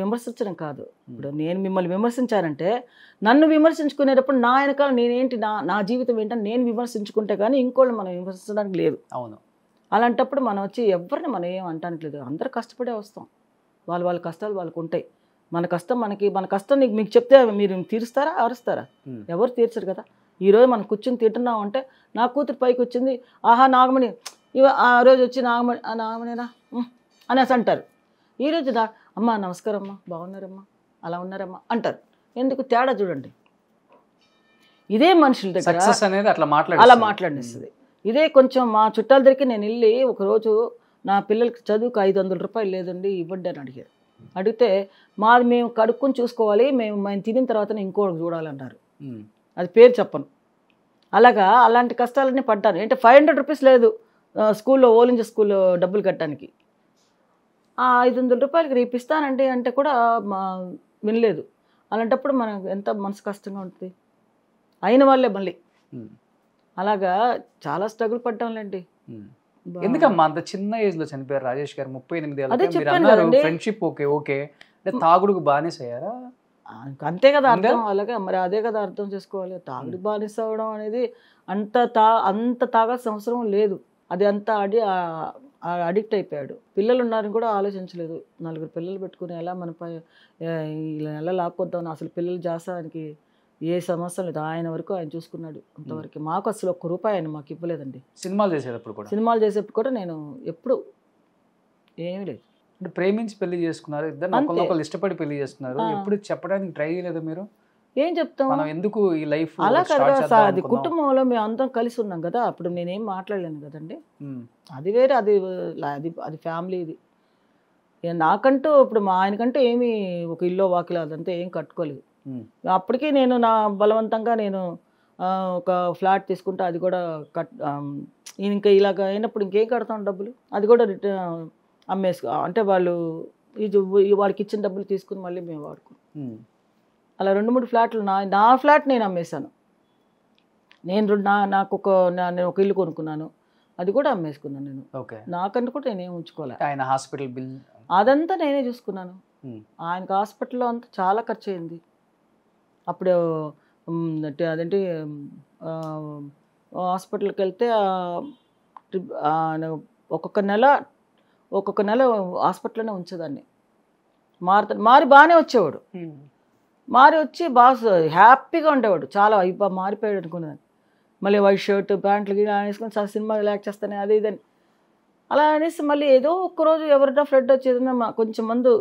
విమర్శించడం కాదు. ఇప్పుడు నేను మిమ్మల్ని విమర్శించానంటే నన్ను విమర్శించుకునేటప్పుడు నా వెనకాల నేనేంటి, నా జీవితం ఏంటని నేను విమర్శించుకుంటే కానీ ఇంకోళ్ళు మనం విమర్శించడానికి లేదు. అవును, అలాంటప్పుడు మనం వచ్చి ఎవరిని మనం ఏం అంటానికి లేదు. అందరూ కష్టపడే వస్తాం, వాళ్ళ కష్టాలు వాళ్ళకు ఉంటాయి. మన కష్టం మీకు చెప్తే మీరు తీరుస్తారా, అరుస్తారా? ఎవరు తీర్చరు కదా. ఈరోజు మనం కూర్చొని తింటున్నాం అంటే నా కూతురు పైకి వచ్చింది, ఆహా నాగమణి, ఆ రోజు వచ్చి నాగమణినా అనేసి అంటారు. ఈరోజు అమ్మ నమస్కారం అమ్మా, బాగున్నారమ్మా, అలా ఉన్నారమ్మా అంటారు. ఎందుకు తేడా చూడండి. ఇదే మనుషుల దగ్గర అలా మాట్లాడిస్తుంది. ఇదే కొంచెం మా చుట్టాల దగ్గరికి నేను వెళ్ళి ఒకరోజు నా పిల్లలకి చదువుకు 500 రూపాయలు లేదండి ఇవ్వండి అని అడిగితే మాది మేము కడుక్కొని చూసుకోవాలి, మేము తినిన తర్వాత ఇంకోటి చూడాలన్నారు. అది పేరు చెప్పను. అలాంటి కష్టాలన్నీ పడ్డాను. అంటే 500 రూపీస్ లేదు స్కూల్లో, ఓలింజ స్కూల్లో డబ్బులు కట్టడానికి. 500 రూపాయలకి రేపు ఇస్తానండి అంటే కూడా వినలేదు. అలాంటప్పుడు మనకు ఎంత మనసు కష్టంగా ఉంటుంది. అయిన వాళ్ళే మళ్ళీ అలాగా చాలా స్ట్రగుల్ పడ్డాంలేండి. ఎందుకమ్మా అంత చిన్న ఏజ్ లో చనిపోయారు రాజేష్ గారు? 38 ఏళ్ళ ఫ్రెండ్షిప్ ఓకే, తాగుడుకు బానిస అయ్యారా? అంతే కదా అర్థం. అలాగే మరి అదే కదా అర్థం చేసుకోవాలి. తాగుడు బానిస అవ్వడం అనేది అంత తాగాల్సిన అవసరం లేదు. అది అంతా అడిక్ట్ అయిపోయాడు. పిల్లలు ఉన్నారని కూడా ఆలోచించలేదు. 4 పిల్లలు పెట్టుకుని ఎలా మన ఇలా ఎలా లాక్కొద్దామని అసలు పిల్లలు జాసానికి ఏ సమస్య లేదు. ఆయన వరకు ఆయన చూసుకున్నాడు అంతవరకు. మాకు అసలు ₹1 ఆయన మాకు ఇవ్వలేదండి. సినిమాలు చేసేటప్పుడు కూడా నేను ఎప్పుడు ఏమీ లేదు. అంటే ప్రేమించి పెళ్లి చేసుకున్నారు, ఇద్దరు ఒకళ్ళు ఇష్టపడి పెళ్లి చేసుకున్నారు, ఎప్పుడు చెప్పడానికి ట్రై చేయలేదు మీరు? ఏం చెప్తాం, మనం ఎందుకు ఈ లైఫ్ అలా కదా అది కుటుంబంలో మేము అందరం కలిసి ఉన్నాం కదా, అప్పుడు నేనేం మాట్లాడలేను కదండి. అది వేరే, అది అది అది ఫ్యామిలీ. ఇది నాకంటూ ఇప్పుడు మా ఆయనకంటే ఏమి ఒక ఇల్లు వాకిలో అదంతా ఏం కట్టుకోలేదు. అప్పటికి నేను నా బలవంతంగా నేను ఒక ఫ్లాట్ తీసుకుంటే అది కూడా ఇంకా ఇలాగ అయినప్పుడు ఇంకేం కడతాం డబ్బులు, అది కూడా అమ్మేసుకో అంటే వాళ్ళు వాడికి ఇచ్చిన డబ్బులు తీసుకుని మళ్ళీ మేము వాడుకున్నాం. అలా 2-3 ఫ్లాట్లు నా ఫ్లాట్ నేను అమ్మేశాను. నాకు నేను ఒక ఇల్లు కొనుక్కున్నాను, అది కూడా అమ్మేసుకున్నాను నేను. నాకంటూ కూడా నేనేం ఉంచుకోలేదు. ఆయన హాస్పిటల్ బిల్ అదంతా నేనే చూసుకున్నాను. ఆయనకు హాస్పిటల్లో అంతా చాలా ఖర్చు అయింది. అప్పుడు అదేంటి హాస్పిటల్కి వెళ్తే ఒక్కొక్క నెల హాస్పిటల్లోనే ఉంచేదాన్ని. మారి బాగానే వచ్చేవాడు, మారి వచ్చి బాగా హ్యాపీగా ఉండేవాడు. చాలా మారిపోయాడు అనుకునేదాన్ని. మళ్ళీ వైట్ షర్ట్ ప్యాంట్లు వేసుకొని సినిమా రిలాక్స్ చేస్తానే అది ఇదని అలా అనేసి మళ్ళీ ఏదో ఒక్కరోజు ఎవరితో ఫ్రెండ్ వచ్చేదన్నా కొంచెం మందు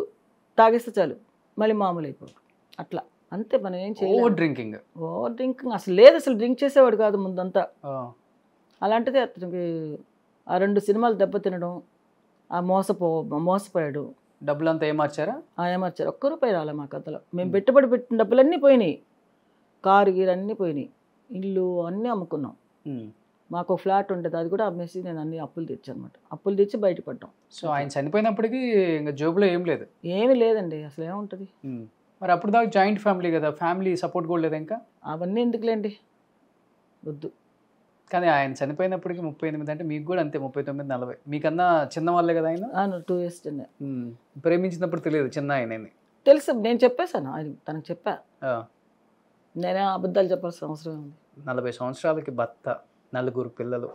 తాగేస్తే చాలు మళ్ళీ మామూలు అయిపోయాడు. అట్లా అంతే, మనం ఏం చేయాలి. ఓవర్ డ్రింకింగ్ అసలు లేదు, అసలు డ్రింక్ చేసేవాడు కాదు ముందంతా. అలాంటిది అతనికి ఆ 2 సినిమాలు దెబ్బతినడం, మోసపోయాడు. డబ్బులంతా ఏమార్చారా? ఏమార్చారు. ₹1 రాలే మా కథలో. మేము పెట్టిన డబ్బులన్నీ పోయినాయి, కారు గీరు అన్నీ పోయినాయి, ఇల్లు అన్నీ అమ్ముకున్నాం. మాకు ఫ్లాట్ ఉండేది, అది కూడా అమ్మేసి నేను అన్ని అప్పులు తెచ్చాను అనమాట. అప్పులు తెచ్చి బయటపడ్డాం. సో ఆయన చనిపోయినప్పటికీ ఇంకా జోబులో ఏం లేదు? ఏమీ లేదండి, అసలు ఏముంటుంది. మరి అప్పుడు దాకా జాయింట్ ఫ్యామిలీ కదా, ఫ్యామిలీ సపోర్ట్ కూడా లేదు ఇంకా? అవన్నీ ఎందుకులేండి, వద్దు. కానీ ఆయన చనిపోయినప్పటికీ 38 అంటే మీకు కూడా అంతే 39-40. మీకన్నా చిన్న వాళ్ళే కదా ఆయన? 2 years చిన్న. ప్రేమించినప్పుడు తెలియదు చిన్న ఆయనని? తెలుసు, నేను చెప్పేశాను ఆయన, తనకు చెప్పా. నేనే అబద్ధాలు చెప్పాల్సిన అవసరం ఉంది. 40 సంవత్సరాలకి భర్త, 4 పిల్లలు,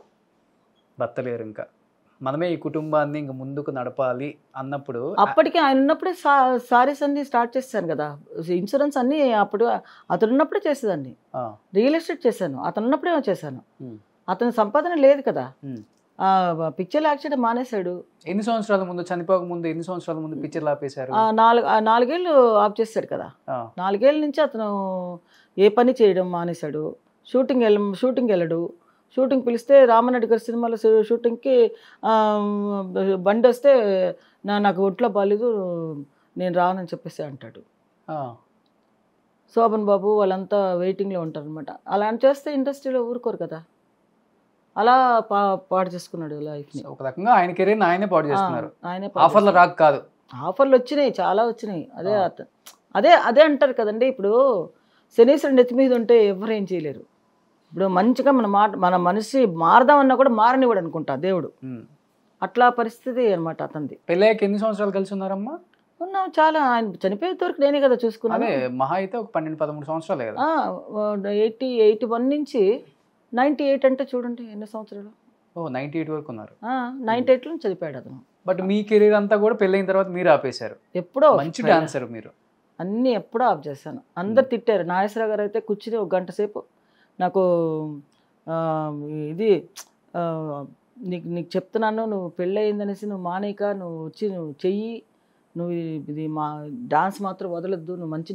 భర్త లేరు, ఇంకా మనమే ఈ కుటుంబాన్ని ఇంక ముందుకు నడపాలి అన్నప్పుడు అప్పటికి ఆయన ఉన్నప్పుడే సారీస్ అన్ని స్టార్ట్ చేశాను కదా, ఇన్సూరెన్స్ అన్ని అప్పుడు అతను ఉన్నప్పుడే చేసేదాన్ని. రియల్ ఎస్టేట్ చేశాను అతను ఉన్నప్పుడే చేశాను. అతని సంపాదన లేదు కదా, పిక్చర్లు యాక్చువల్లీ మానేశాడు. ఎన్ని సంవత్సరాల ముందు, చనిపోక ముందు ఎన్ని సంవత్సరాల ముందు పిక్చర్లు ఆపేశారు? 4 ఏళ్ళు ఆఫ్ చేశాడు కదా. 4 ఏళ్ళ నుంచి అతను ఏ పని చేయడం మానేశాడు. షూటింగ్ వెళ్ళడు. షూటింగ్ పిలిస్తే రామనాయుడు గారి సినిమాలో షూటింగ్కి బండి వస్తే నాకు ఒంట్లో బాగాలేదు నేను రానని చెప్పేసి అంటాడు. శోభన్ బాబు వాళ్ళంతా వెయిటింగ్లో ఉంటారు అనమాట. అలా చేస్తే ఇండస్ట్రీలో ఊరుకోరు కదా. అలా పాడు చేసుకున్నాడు లైఫ్ని. ఒక రకంగా ఆయన కెరీర్ని ఆయనే పాడు చేస్తున్నారు. ఆఫర్లు రాక కాదు, ఆఫర్లు వచ్చినాయి, చాలా వచ్చినాయి. అదే అంటారు కదండి, ఇప్పుడు శనీశ్వరుడు నెత్తి మీద ఉంటే ఎవరేం చేయలేరు. ఇప్పుడు మంచిగా మన మనిషి మారదామన్నా కూడా మారనివాడు అనుకుంటా దేవుడు. అట్లా పరిస్థితి అనమాట అతనిది. పెళ్ళయ్యాక ఎన్ని సంవత్సరాలు కలిసి ఉన్నారమ్మా? ఉన్నాం చాలా. ఆయన చనిపోయేంత వరకు నేనే కదా చూసుకున్నాను. మహా అయితే ఒక 12-13 సంవత్సరాలే కదా. 81 నుంచి 98 అంటే చూడండి ఎన్ని సంవత్సరాలు. 98 వరకు ఉన్నారు. 98లో చనిపోయాడు అతను. బట్ మీ కెరీర్ అంతా కూడా పెళ్ళైన తర్వాత మీరు ఆపేశారు. ఎప్పుడో మంచి డాన్సర్ మీరు. అన్నీ ఎప్పుడో ఆఫ్ చేశాను. అందరు తిట్టారు. నాగేశ్వరరావు గారు అయితే కూర్చుని 1 గంట సేపు నాకు ఇది నీకు చెప్తున్నాను, నువ్వు పెళ్ళయిందనేసి నువ్వు మానేక, నువ్వు వచ్చి నువ్వు చెయ్యి, నువ్వు ఇది మా డాన్స్ మాత్రం వదలొద్దు, నువ్వు మంచి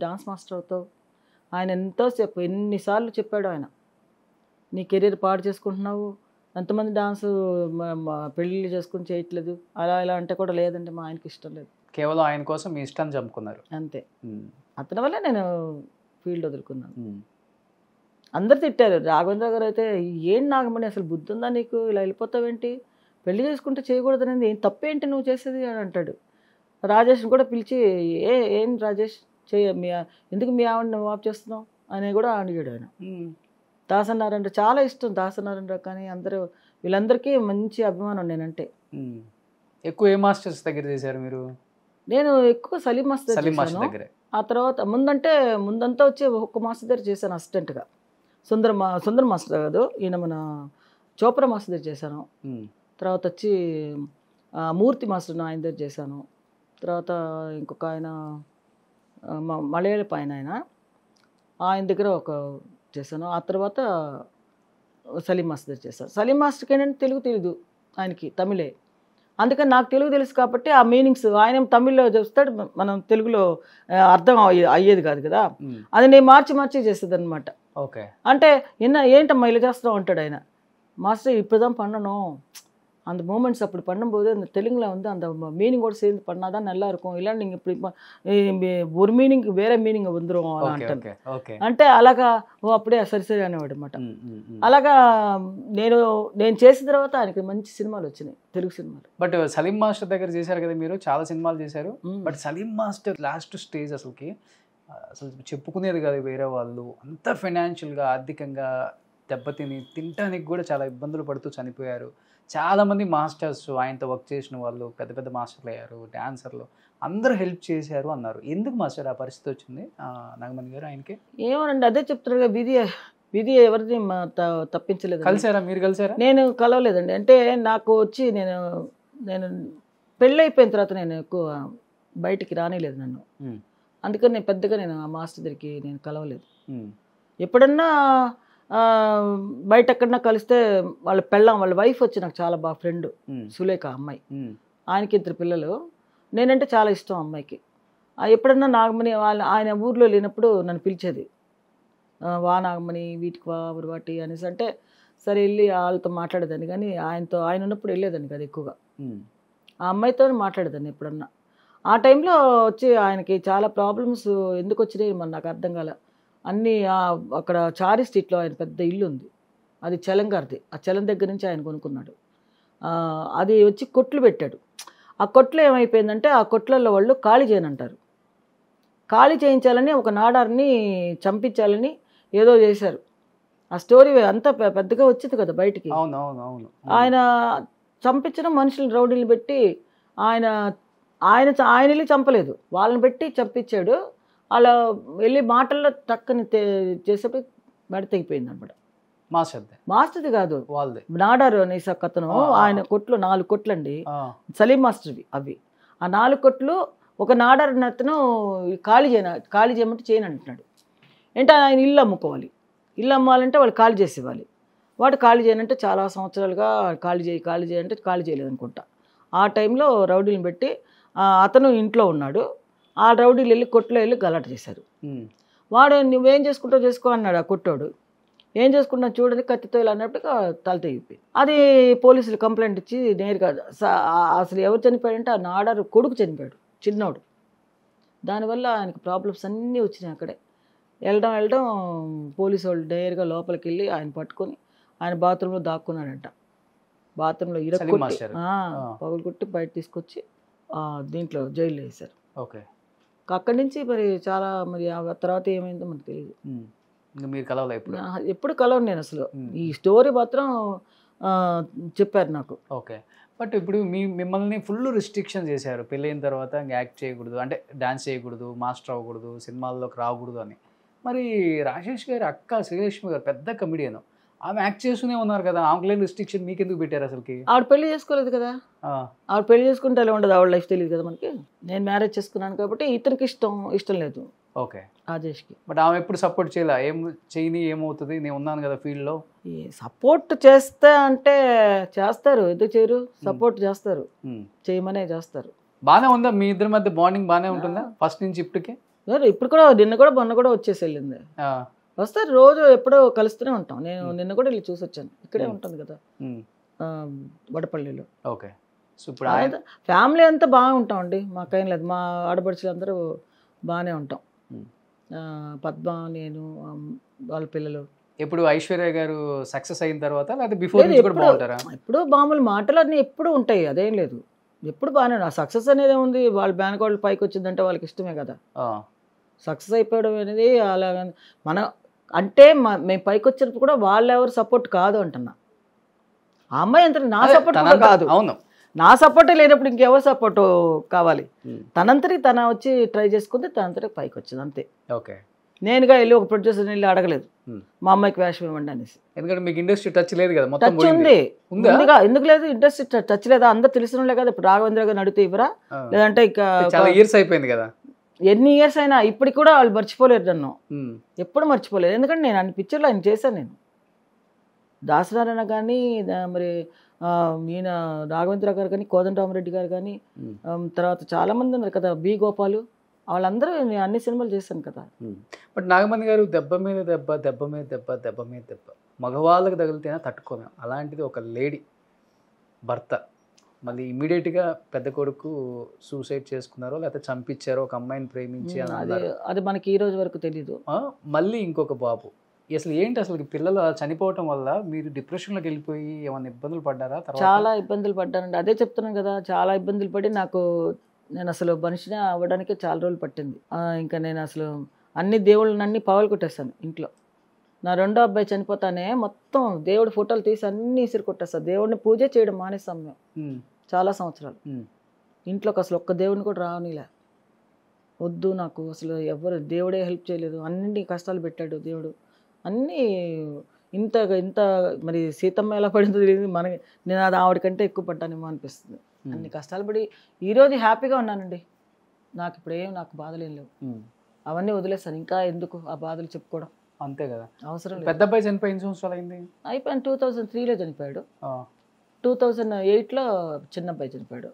డాన్స్ మాస్టర్ అవుతావు. ఆయన ఎంతోసేపు ఎన్నిసార్లు చెప్పాడు ఆయన, నీ కెరీర్ పాడు చేసుకుంటున్నావు, ఎంతమంది డాన్స్ పెళ్ళిళ్ళు చేసుకుని చేయట్లేదు, అలా ఇలా అంటే కూడా లేదండి, మా ఆయనకి ఇష్టం లేదు. కేవలం ఆయన కోసం మీ ఇష్టాన్ని చంపుకున్నారు అంతే. అతని వల్ల నేను ఫీల్డ్ వదులుకున్నాను. అందరు తిట్టారు. రాఘవేంద్ర గారు అయితే, ఏం నాగమణి అసలు బుద్ధి ఉందా నీకు, ఇలా వెళ్ళిపోతావేంటి, పెళ్లి చేసుకుంటే చేయకూడదనేది ఏం తప్పేంటి నువ్వు చేసేది అని అంటాడు. రాజేష్ని కూడా పిలిచి, ఏం రాజేష్ ఎందుకు మీ ఆవిడని నువ్వు ఆఫ్ చేస్తున్నావు అని కూడా అడిగాడు ఆయన. దాసనారాయణ చాలా ఇష్టం, దాసనారాయణ కానీ అందరూ వీళ్ళందరికీ మంచి అభిమానం నేనంటే. ఎక్కువ ఏ మాస్టర్స్ దగ్గర చేశారు మీరు? నేను ఎక్కువ సలీం మాస్టర్ చేశాను. ఆ తర్వాత ముందంతా వచ్చి ఒక్క మాస్టర్ దగ్గర చేశాను అసిస్టెంట్గా. సుందర్ మాస్టర్ కాదు, ఈయన మన చోప్రా మాస్టర్ దగ్గర చేశాను. తర్వాత వచ్చి మూర్తి మాస్టర్ ఆయన దగ్గర చేశాను. తర్వాత ఇంకొక ఆయన మలయాళపు ఆయన దగ్గర ఒక చేశాను. ఆ తర్వాత సలీం మాస్టర్ దగ్గర చేశాను. సలీం మాస్టర్కి ఏంటంటే తెలుగు తెలీదు, ఆయనకి తమిళే. అందుకని నాకు తెలుగు తెలుసు కాబట్టి ఆ మీనింగ్స్ ఆయన తమిళ్లో చూస్తాడు, మనం తెలుగులో అర్థం అయ్యేది కాదు కదా. అది నేను మార్చి చేసేది అనమాట. ఓకే. అంటే ఏంటమ్మా ఇలా చేస్తావు అంటాడు ఆయన. మాస్టర్ இப்போதான் பண்ணணும், அந்த மூமெண்ட்ஸ் அப்படி பண்ணும்போது அந்த தெலுங்குல வந்து அந்த மீனிங்கோட சேர்ந்து பண்ணாதான் நல்லா இருக்கும், இல்லை நீங்கள் இப்படி ஒரு மீனிங் వేరే మీనింగ్ வந்துடும் అలా అంటాను. అంటే అలాగా అప్పుడే సరి అనేవాడు అనమాట. అలాగా నేను చేసిన తర్వాత ఆయనకి మంచి సినిమాలు వచ్చినాయి, తెలుగు సినిమాలు. బట్ సలీం మాస్టర్ దగ్గర చేశారు కదా మీరు, చాలా సినిమాలు చేశారు. But Saleem master last stage అసలు చెప్పుకునేది కాదు వేరే వాళ్ళు, అంత ఫైనాన్షియల్గా ఆర్థికంగా దెబ్బతిని తినడానికి కూడా చాలా ఇబ్బందులు పడుతూ చనిపోయారు. చాలామంది మాస్టర్స్ ఆయనతో వర్క్ చేసిన వాళ్ళు పెద్ద పెద్ద మాస్టర్లు అయ్యారు, డాన్సర్లు అందరూ హెల్ప్ చేశారు అన్నారు. ఎందుకు మాస్టర్ ఆ పరిస్థితి వచ్చింది నాగమణి గారు ఆయనకి? ఏమోనండి, అదే చెప్తున్నారు కదా, విధి ఎవరిని తప్పించలేదు. కలిసారా మీరు? కలిసారా? నేను కలవలేదండి. అంటే నాకు వచ్చి నేను పెళ్ళి అయిపోయిన తర్వాత నేను ఎక్కువ బయటికి రానిలేదు నన్ను. అందుకని నేను పెద్దగా ఆ మాస్టర్ దగ్గరికి నేను కలవలేదు. ఎప్పుడన్నా బయట ఎక్కడన్నా కలిస్తే వాళ్ళ వైఫ్ వచ్చి నాకు చాలా బాగా ఫ్రెండ్, సులేఖ అమ్మాయి. ఆయనకి 2 పిల్లలు. నేనంటే చాలా ఇష్టం అమ్మాయికి. ఎప్పుడన్నా నాగమణి ఆయన ఊర్లో లేనప్పుడు నన్ను పిలిచేది, వా నాగమణి వీటికి వా వాటి అనేసి. అంటే సరే వెళ్ళి వాళ్ళతో మాట్లాడేదాన్ని, కానీ ఆయన ఉన్నప్పుడు వెళ్ళేదాన్ని కదా ఎక్కువగా. ఆ అమ్మాయితో మాట్లాడేదాన్ని ఎప్పుడన్నా. ఆ టైంలో వచ్చి ఆయనకి చాలా ప్రాబ్లమ్స్ ఎందుకు వచ్చినాయి మరి నాకు అర్థం కాలే. అన్నీ అక్కడ చారి స్ట్రీట్లో ఆయన పెద్ద ఇల్లు ఉంది, అది చలం గారిది. ఆ చలం దగ్గర నుంచి ఆయన కొనుక్కున్నాడు. అది వచ్చి కొట్లు పెట్టాడు. ఆ కొట్లు ఏమైపోయిందంటే ఆ కొట్లలో వాళ్ళు ఖాళీ చేయనంటారు. ఖాళీ చేయించాలని ఒక నాడార్ని చంపించాలని ఏదో చేశారు. ఆ స్టోరీ అంతా పెద్దగా వచ్చింది కదా బయటికి. ఆయన చంపించడం, మనుషులు రౌడీలు పెట్టి ఆయన వెళ్ళి చంపలేదు, వాళ్ళని పెట్టి చంపించాడు. అలా వెళ్ళి మాటల్లో టక్కని చేసేప్పుడు మెడ తెగిపోయింది అనమాట. మాస్టర్ది కాదు, నాడారు అనేసి అతను. ఆయన కొట్లు 4 కొట్లు అండి, సలీం మాస్టర్వి అవి. ఆ 4 కొట్లు ఒక నాడారు అతను ఖాళీ చేయమంటే చేయను అంటున్నాడు. అంటే ఆయన ఇల్లు అమ్ముకోవాలి, ఇల్లు అమ్మాలంటే వాళ్ళు ఖాళీ చేసేవాలి. వాడు ఖాళీ చేయనంటే చాలా సంవత్సరాలుగా ఖాళీ చేయంటే ఖాళీ చేయలేదు అనుకుంటా. ఆ టైంలో రౌడీలను పెట్టి అతను ఇంట్లో ఉన్నాడు. ఆ రౌడీలు వెళ్ళి కొట్లో వెళ్ళి గలాట చేశారు. వాడు నువ్వేం చేసుకుంటావు చేసుకో అన్నాడు ఆ కొట్టోడు. ఏం చేసుకుంటున్నా చూడని కత్తితో ఇలా అన్నప్పుడు తల తెగిపోయింది. అది పోలీసులు కంప్లైంట్ ఇచ్చి నేరుగా అసలు ఎవరు చనిపోయాడంటే ఆ నాడారు కొడుకు చనిపోయాడు, చిన్నోడు. దానివల్ల ఆయనకు ప్రాబ్లమ్స్ అన్నీ వచ్చినాయి. అక్కడే వెళ్ళడం పోలీసు వాళ్ళు నేరుగా లోపలికి వెళ్ళి ఆయన పట్టుకొని ఆయన బాత్రూంలో దాక్కున్నాడంట. బాత్రూంలో పగులు కొట్టి బయట తీసుకొచ్చి దీంట్లో జైల్లో వేశారు. ఓకే. అక్కడి నుంచి మరి చాలా మరి ఆ తర్వాత ఏమైందో మనకు తెలియదు. మీరు కలవలే ఎప్పుడు కలవను నేను అసలు. ఈ స్టోరీ మాత్రం చెప్పారు నాకు. ఓకే. బట్ ఇప్పుడు మిమ్మల్ని ఫుల్ రిస్ట్రిక్షన్ చేశారు పెళ్ళైన తర్వాత, యాక్ట్ చేయకూడదు, అంటే డాన్స్ చేయకూడదు, మాస్టర్ అవ్వకూడదు, సినిమాల్లోకి రాకూడదు అని. మరి రాజేష్ గారి అక్క శ్రీలక్ష్మి గారు పెద్ద కమెడియన్, ఆమె యాక్ట్ చేస్తూనే ఉన్నారు కదా, ఆమెకు రిస్ట్రిక్షన్ మీకు ఎందుకు పెట్టారు అసలుకి? ఆవిడ పెళ్లి చేసుకోలేదు కదా, ఆవిడ పెళ్లి చేసుకుంటే అలా ఉండదు, ఆవిడ లైఫ్ తెలియదు కదా మనకి. నేను మ్యారేజ్ చేసుకున్నాను కాబట్టి ఇతనికి ఇష్టం లేదు. ఓకే. రాజేష్కి. బట్ ఆమె ఎప్పుడు సపోర్ట్ చేయలే, చేయని ఏమవుతుంది, నేను ఉన్నాను కదా ఫీల్డ్లో. సపోర్ట్ చేస్తే అంటే చేస్తారు, ఎందుకు చేయరు, సపోర్ట్ చేస్తారు, చేయమనే చేస్తారు. బాగానే ఉందా మీ ఇద్దరి మధ్య బాండింగ్? బాగానే ఉంటుందా ఫస్ట్ నుంచి ఇప్పటికే? ఇప్పుడు కూడా మొన్న కూడా వచ్చేసి వెళ్ళింది. వస్తారు రోజు, ఎప్పుడో కలుస్తూనే ఉంటాం. నేను నిన్న కూడా వెళ్ళి చూసి వచ్చాను, ఇక్కడే ఉంటుంది కదా వడపల్లిలో. ఓకే. సో ఇప్పుడు ఫ్యామిలీ అంతా బాగా ఉంటాం అండి, మాకేం లేదు. మా ఆడపడుచులు అందరూ బాగానే ఉంటాం. పద్మ, నేను, వాళ్ళ పిల్లలు. ఎప్పుడు ఐశ్వర్య గారు సక్సెస్ అయిన తర్వాత లేదా బిఫోర్ నుంచి కూడా బాగుంటారా? ఎప్పుడు మామూలు మాటలు అన్నీ ఎప్పుడు ఉంటాయి, అదేం లేదు, ఎప్పుడు బాగానే. సక్సెస్ అనేది ఉంది, వాళ్ళ బ్యానకోళ్ళు పైకి వచ్చిందంటే వాళ్ళకి ఇష్టమే కదా. సక్సెస్ అయిపోవడం అనేది అలా మన అంటే మేము పైకి వచ్చినప్పుడు కూడా వాళ్ళు ఎవరు సపోర్ట్ కాదు అంటున్నా. ఆ అమ్మాయి అంత నా సపోర్ట్ కాదు. అవును, నా సపోర్టే లేనప్పుడు ఇంకెవరు సపోర్ట్ కావాలి? తనంతటి తన వచ్చి ట్రై చేసుకుంటే తనంతటి పైకి వచ్చింది అంతే. ఓకే. నేనుగా వెళ్ళి ఒక ప్రొడ్యూసర్ని వెళ్ళి అడగలేదు, మా అమ్మాయికి వేషం ఇవ్వండి అనేసి. ఎందుకంటే మీకు ఇండస్ట్రీ టచ్ లేదు కదా, మొత్తం టచ్ ఉంది, ఉందా? ఉందిగా, ఎందుకు లేదు, ఇండస్ట్రీ టచ్ లేదా, అందరు తెలిసిన వాళ్ళే కదా. ఇప్పుడు రాఘవేంద్ర గారు నడితే ఇవ్వరా, లేదంటే ఇక చాలా ఇయర్స్ అయిపోయింది కదా, ఎన్ని ఇయర్స్ అయినా ఇప్పటికి కూడా వాళ్ళు మర్చిపోలేరు నన్ను, ఎప్పుడు మర్చిపోలేదు. ఎందుకంటే నేను అన్ని పిక్చర్లు ఆయన చేశాను. నేను దాసనారాయణ కానీ, మరి ఈయన రాఘవేంద్ర గారు కానీ, కోదండరామరెడ్డి గారు కానీ, తర్వాత చాలామంది ఉన్నారు కదా, బి గోపాలు, వాళ్ళందరూ నేను అన్ని సినిమాలు చేశాను కదా. బట్ నాగమణి గారు దెబ్బ మీద దెబ్బ, దెబ్బ మీద దెబ్బ, దెబ్బ మీద దెబ్బ, మగవాళ్ళకి తగిలితేనే తట్టుకోలేం. అలాంటిది ఒక లేడీ భర్త మళ్ళీ ఇమీడియట్గా పెద్ద కొడుకు సూసైడ్ చేసుకున్నారో లేకపోతే చంపించారో, ఒక అమ్మాయిని ప్రేమించి అది మనకి ఈ రోజు వరకు తెలీదు. మళ్ళీ ఇంకొక బాబు. అసలు ఏంటి, అసలు పిల్లలు చనిపోవటం వల్ల మీరు డిప్రెషన్లోకి వెళ్ళిపోయి ఏమైనా ఇబ్బందులు పడ్డారా? చాలా ఇబ్బందులు పడ్డానండి, అదే చెప్తున్నాను కదా, చాలా ఇబ్బందులు పడి నేను అసలు మనిషిని అవ్వడానికే చాలా రోజులు పట్టింది. ఇంకా నేను అసలు అన్ని దేవుళ్ళని పగలు కొట్టేస్తాను ఇంట్లో. నా రెండో అబ్బాయి చనిపోతానే మొత్తం దేవుడి ఫోటోలు తీసి అన్ని ఇసిరి కొట్టేస్తాను. దేవుడిని పూజ చేయడం మానేస్తాం మేము చాలా సంవత్సరాలు. ఇంట్లోకి అసలు ఒక్క దేవుడిని కూడా రావనిలే, వద్దు నాకు అసలు ఎవరు, దేవుడే హెల్ప్ చేయలేదు, అన్ని కష్టాలు పెట్టాడు దేవుడు, అన్నీ ఇంత ఇంత మరి సీతమ్మ ఎలా పడిందో తెలియదు మనకి. నేను అది ఆవిడకంటే ఎక్కువ పడ్డానేమో అనిపిస్తుంది. అన్ని కష్టాలు పడి ఈరోజు హ్యాపీగా ఉన్నానండి. నాకు ఇప్పుడు నాకు బాధలు ఏం లేవు, అవన్నీ వదిలేస్తాను. ఇంకా ఎందుకు ఆ బాధలు చెప్పుకోవడం, అంతే కదా, అవసరం లేదు. పెద్ద అబ్బాయి చనిపోయి ఎన్ని సంవత్సరాలు అయింది? అయిపోయాను, 2003లో చనిపోయాడు. 2008లో చిన్న అబ్బాయి చనిపోయాడు.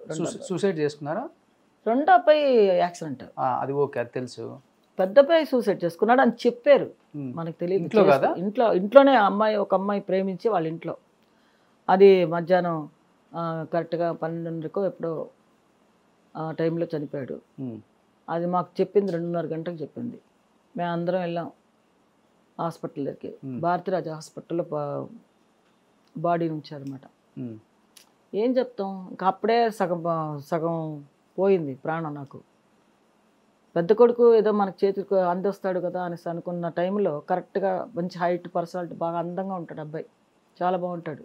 సూసైడ్ చేసుకున్నారా? రెండో అబ్బాయి యాక్సిడెంట్. అది ఓకే, అది తెలుసు. పెద్ద అబ్బాయి సూసైడ్ చేసుకున్నాడు అని చెప్పారు, మనకు తెలియదు. ఇంట్లోనే ఒక అమ్మాయి ప్రేమించి వాళ్ళ ఇంట్లో, అది మధ్యాహ్నం కరెక్ట్గా 12:30కో ఎప్పుడో ఆ టైంలో చనిపోయాడు. అది మాకు చెప్పింది 2:30 గంటలకు చెప్పింది. మేము అందరం వెళ్ళాం హాస్పిటల్ దగ్గరికి, భారతీరాజ హాస్పిటల్లో బాడీ ఉంచారన్నమాట. ఏం చెప్తాం, ఇంకా అప్పుడే సగం పోయింది ప్రాణం నాకు. పెద్ద కొడుకు ఏదో మనకు చేతికి అందొస్తాడు కదా అనేసి అనుకున్న టైంలో కరెక్ట్గా మంచి హైట్, పర్సనాలిటీ, బాగా అందంగా ఉంటాడు అబ్బాయి, చాలా బాగుంటాడు.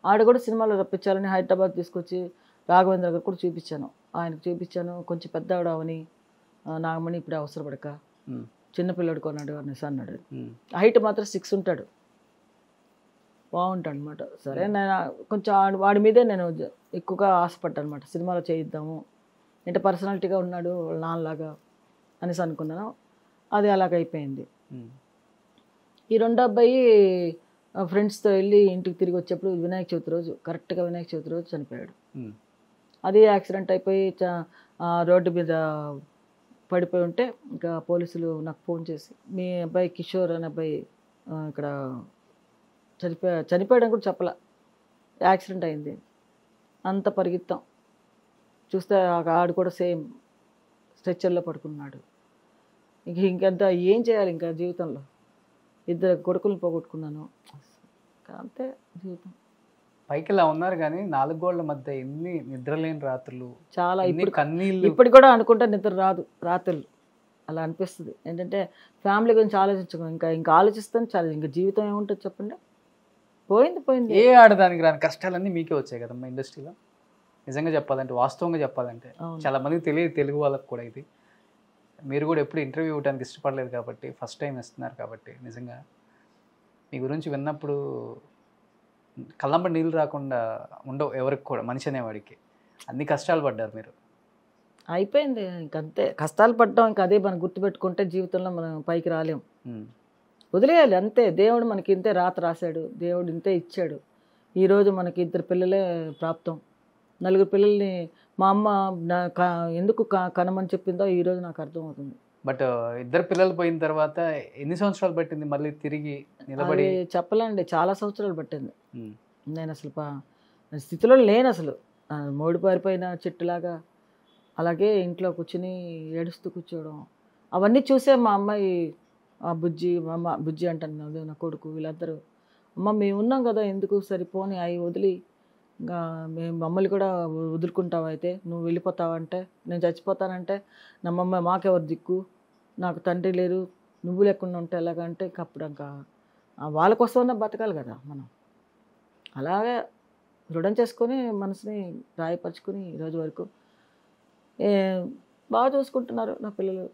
ఆడ కూడా సినిమాలో రప్పించాలని హైదరాబాద్ తీసుకొచ్చి రాఘవేంద్ర గారు కూడా చూపించాను, ఆయనకు చూపించాను. కొంచెం పెద్ద ఆవిడ అవని, నాగమణి ఇప్పుడే అవసరపడక చిన్నపిల్లడు కొన్నాడు అనేసి అన్నాడు. హైట్ మాత్రం 6 ఉంటాడు, బాగుంటాడు అనమాట. సరే నేను కొంచెం వాడి మీదే నేను ఎక్కువగా ఆశపడ్డాను అనమాట, సినిమాలో చేయిద్దాము, అంటే పర్సనాలిటీగా ఉన్నాడు నాన్నలాగా అనేసి అనుకున్నాను. అది అలాగైపోయింది. ఈ రెండో అబ్బాయి ఫ్రెండ్స్తో వెళ్ళి ఇంటికి తిరిగి వచ్చేప్పుడు వినాయక చవితి రోజు, కరెక్ట్గా వినాయక చవితి రోజు చనిపోయాడు. అది యాక్సిడెంట్ అయిపోయి రోడ్డు మీద పడిపోయి ఉంటే ఇంకా పోలీసులు నాకు ఫోన్ చేసి, మీ అబ్బాయి కిషోర్ అనే అబ్బాయి ఇక్కడ చనిపోయాడని కూడా చెప్పలా, యాక్సిడెంట్ అయింది. అంత పరిగెత్తాం, చూస్తే ఆడు కూడా సేమ్ స్ట్రెచ్చర్లో పడుకున్నాడు. ఇంకంతా ఏం చేయాలి ఇంకా జీవితంలో, 2 కొడుకులను పోగొట్టుకున్నాను, అంతే జీవితం. పైకి ఇలా ఉన్నారు కానీ 4 గోళ్ల మధ్య ఎన్ని నిద్రలేని రాత్రులు, చాలా. కన్నీళ్ళు ఇప్పుడు కూడా అనుకుంటే నిద్ర రాదు రాత్రులు, అలా అనిపిస్తుంది. ఏంటంటే ఫ్యామిలీ గురించి ఆలోచించకు, ఇంకా ఆలోచిస్తాను చాలా, ఇంకా జీవితం ఏముంటుంది చెప్పండి, పోయింది. ఏ ఆడదానికి రాని కష్టాలన్నీ మీకే వచ్చాయి కదమ్మా ఇండస్ట్రీలో. నిజంగా చెప్పాలంటే, వాస్తవంగా చెప్పాలంటే చాలా మందికి తెలియదు, తెలుగు వాళ్ళకి కూడా. ఇది మీరు కూడా ఎప్పుడు ఇంటర్వ్యూ ఇవ్వడానికి ఇష్టపడలేదు కాబట్టి, ఫస్ట్ టైం ఇస్తున్నారు కాబట్టి, నిజంగా మీ గురించి విన్నప్పుడు కళ్ళంబ నీళ్ళు రాకుండా ఉండవు ఎవరికి కూడా, మనిషి అనేవాడికి. అన్ని కష్టాలు పడ్డారు మీరు. అయిపోయింది ఇంకంతే, కష్టాలు పడ్డాం, ఇంకా అదే మనం గుర్తుపెట్టుకుంటే జీవితంలో మనం పైకి రాలేం, వదిలేయాలి అంతే. దేవుడు మనకి ఇంతే రాత రాశాడు, దేవుడు ఇంతే ఇచ్చాడు. ఈరోజు మనకి 2 పిల్లలే ప్రాప్తం, 4 పిల్లల్ని మా అమ్మ ఎందుకు కనమని చెప్పిందో ఈరోజు నాకు అర్థమవుతుంది. బట్ 2 పిల్లలు పోయిన తర్వాత ఎన్ని సంవత్సరాలు పట్టింది మళ్ళీ తిరిగి నిలబడి? చెప్పలేండి, చాలా సంవత్సరాలు పట్టింది. నేను అసలు స్థితిలో లేను, అసలు మోడిపారిపోయిన చెట్టులాగా అలాగే ఇంట్లో కూర్చుని ఏడుస్తూ కూర్చోవడం, అవన్నీ చూసే మా అమ్మాయి, బుజ్జి అంటాను నా కొడుకు, వీళ్ళందరూ, అమ్మ మేము ఉన్నాం కదా ఎందుకు సరిపోని అవి వదిలి, ఇంకా మేము మమ్మల్ని కూడా వదులుకుంటావు, అయితే నువ్వు వెళ్ళిపోతావంటే, నేను చచ్చిపోతానంటే నా మమ్మ మాకెవరు దిక్కు, నాకు తండ్రి లేరు, నువ్వు లేకుండా ఉంటే ఎలాగంటే అప్పుడు ఇంకా వాళ్ళ కోసమన్నా బతకాలి కదా మనం. అలాగే దృఢం చేసుకొని మనసుని గాయపరుచుకొని ఈరోజు వరకు బాగా చూసుకుంటున్నారు నా పిల్లలు,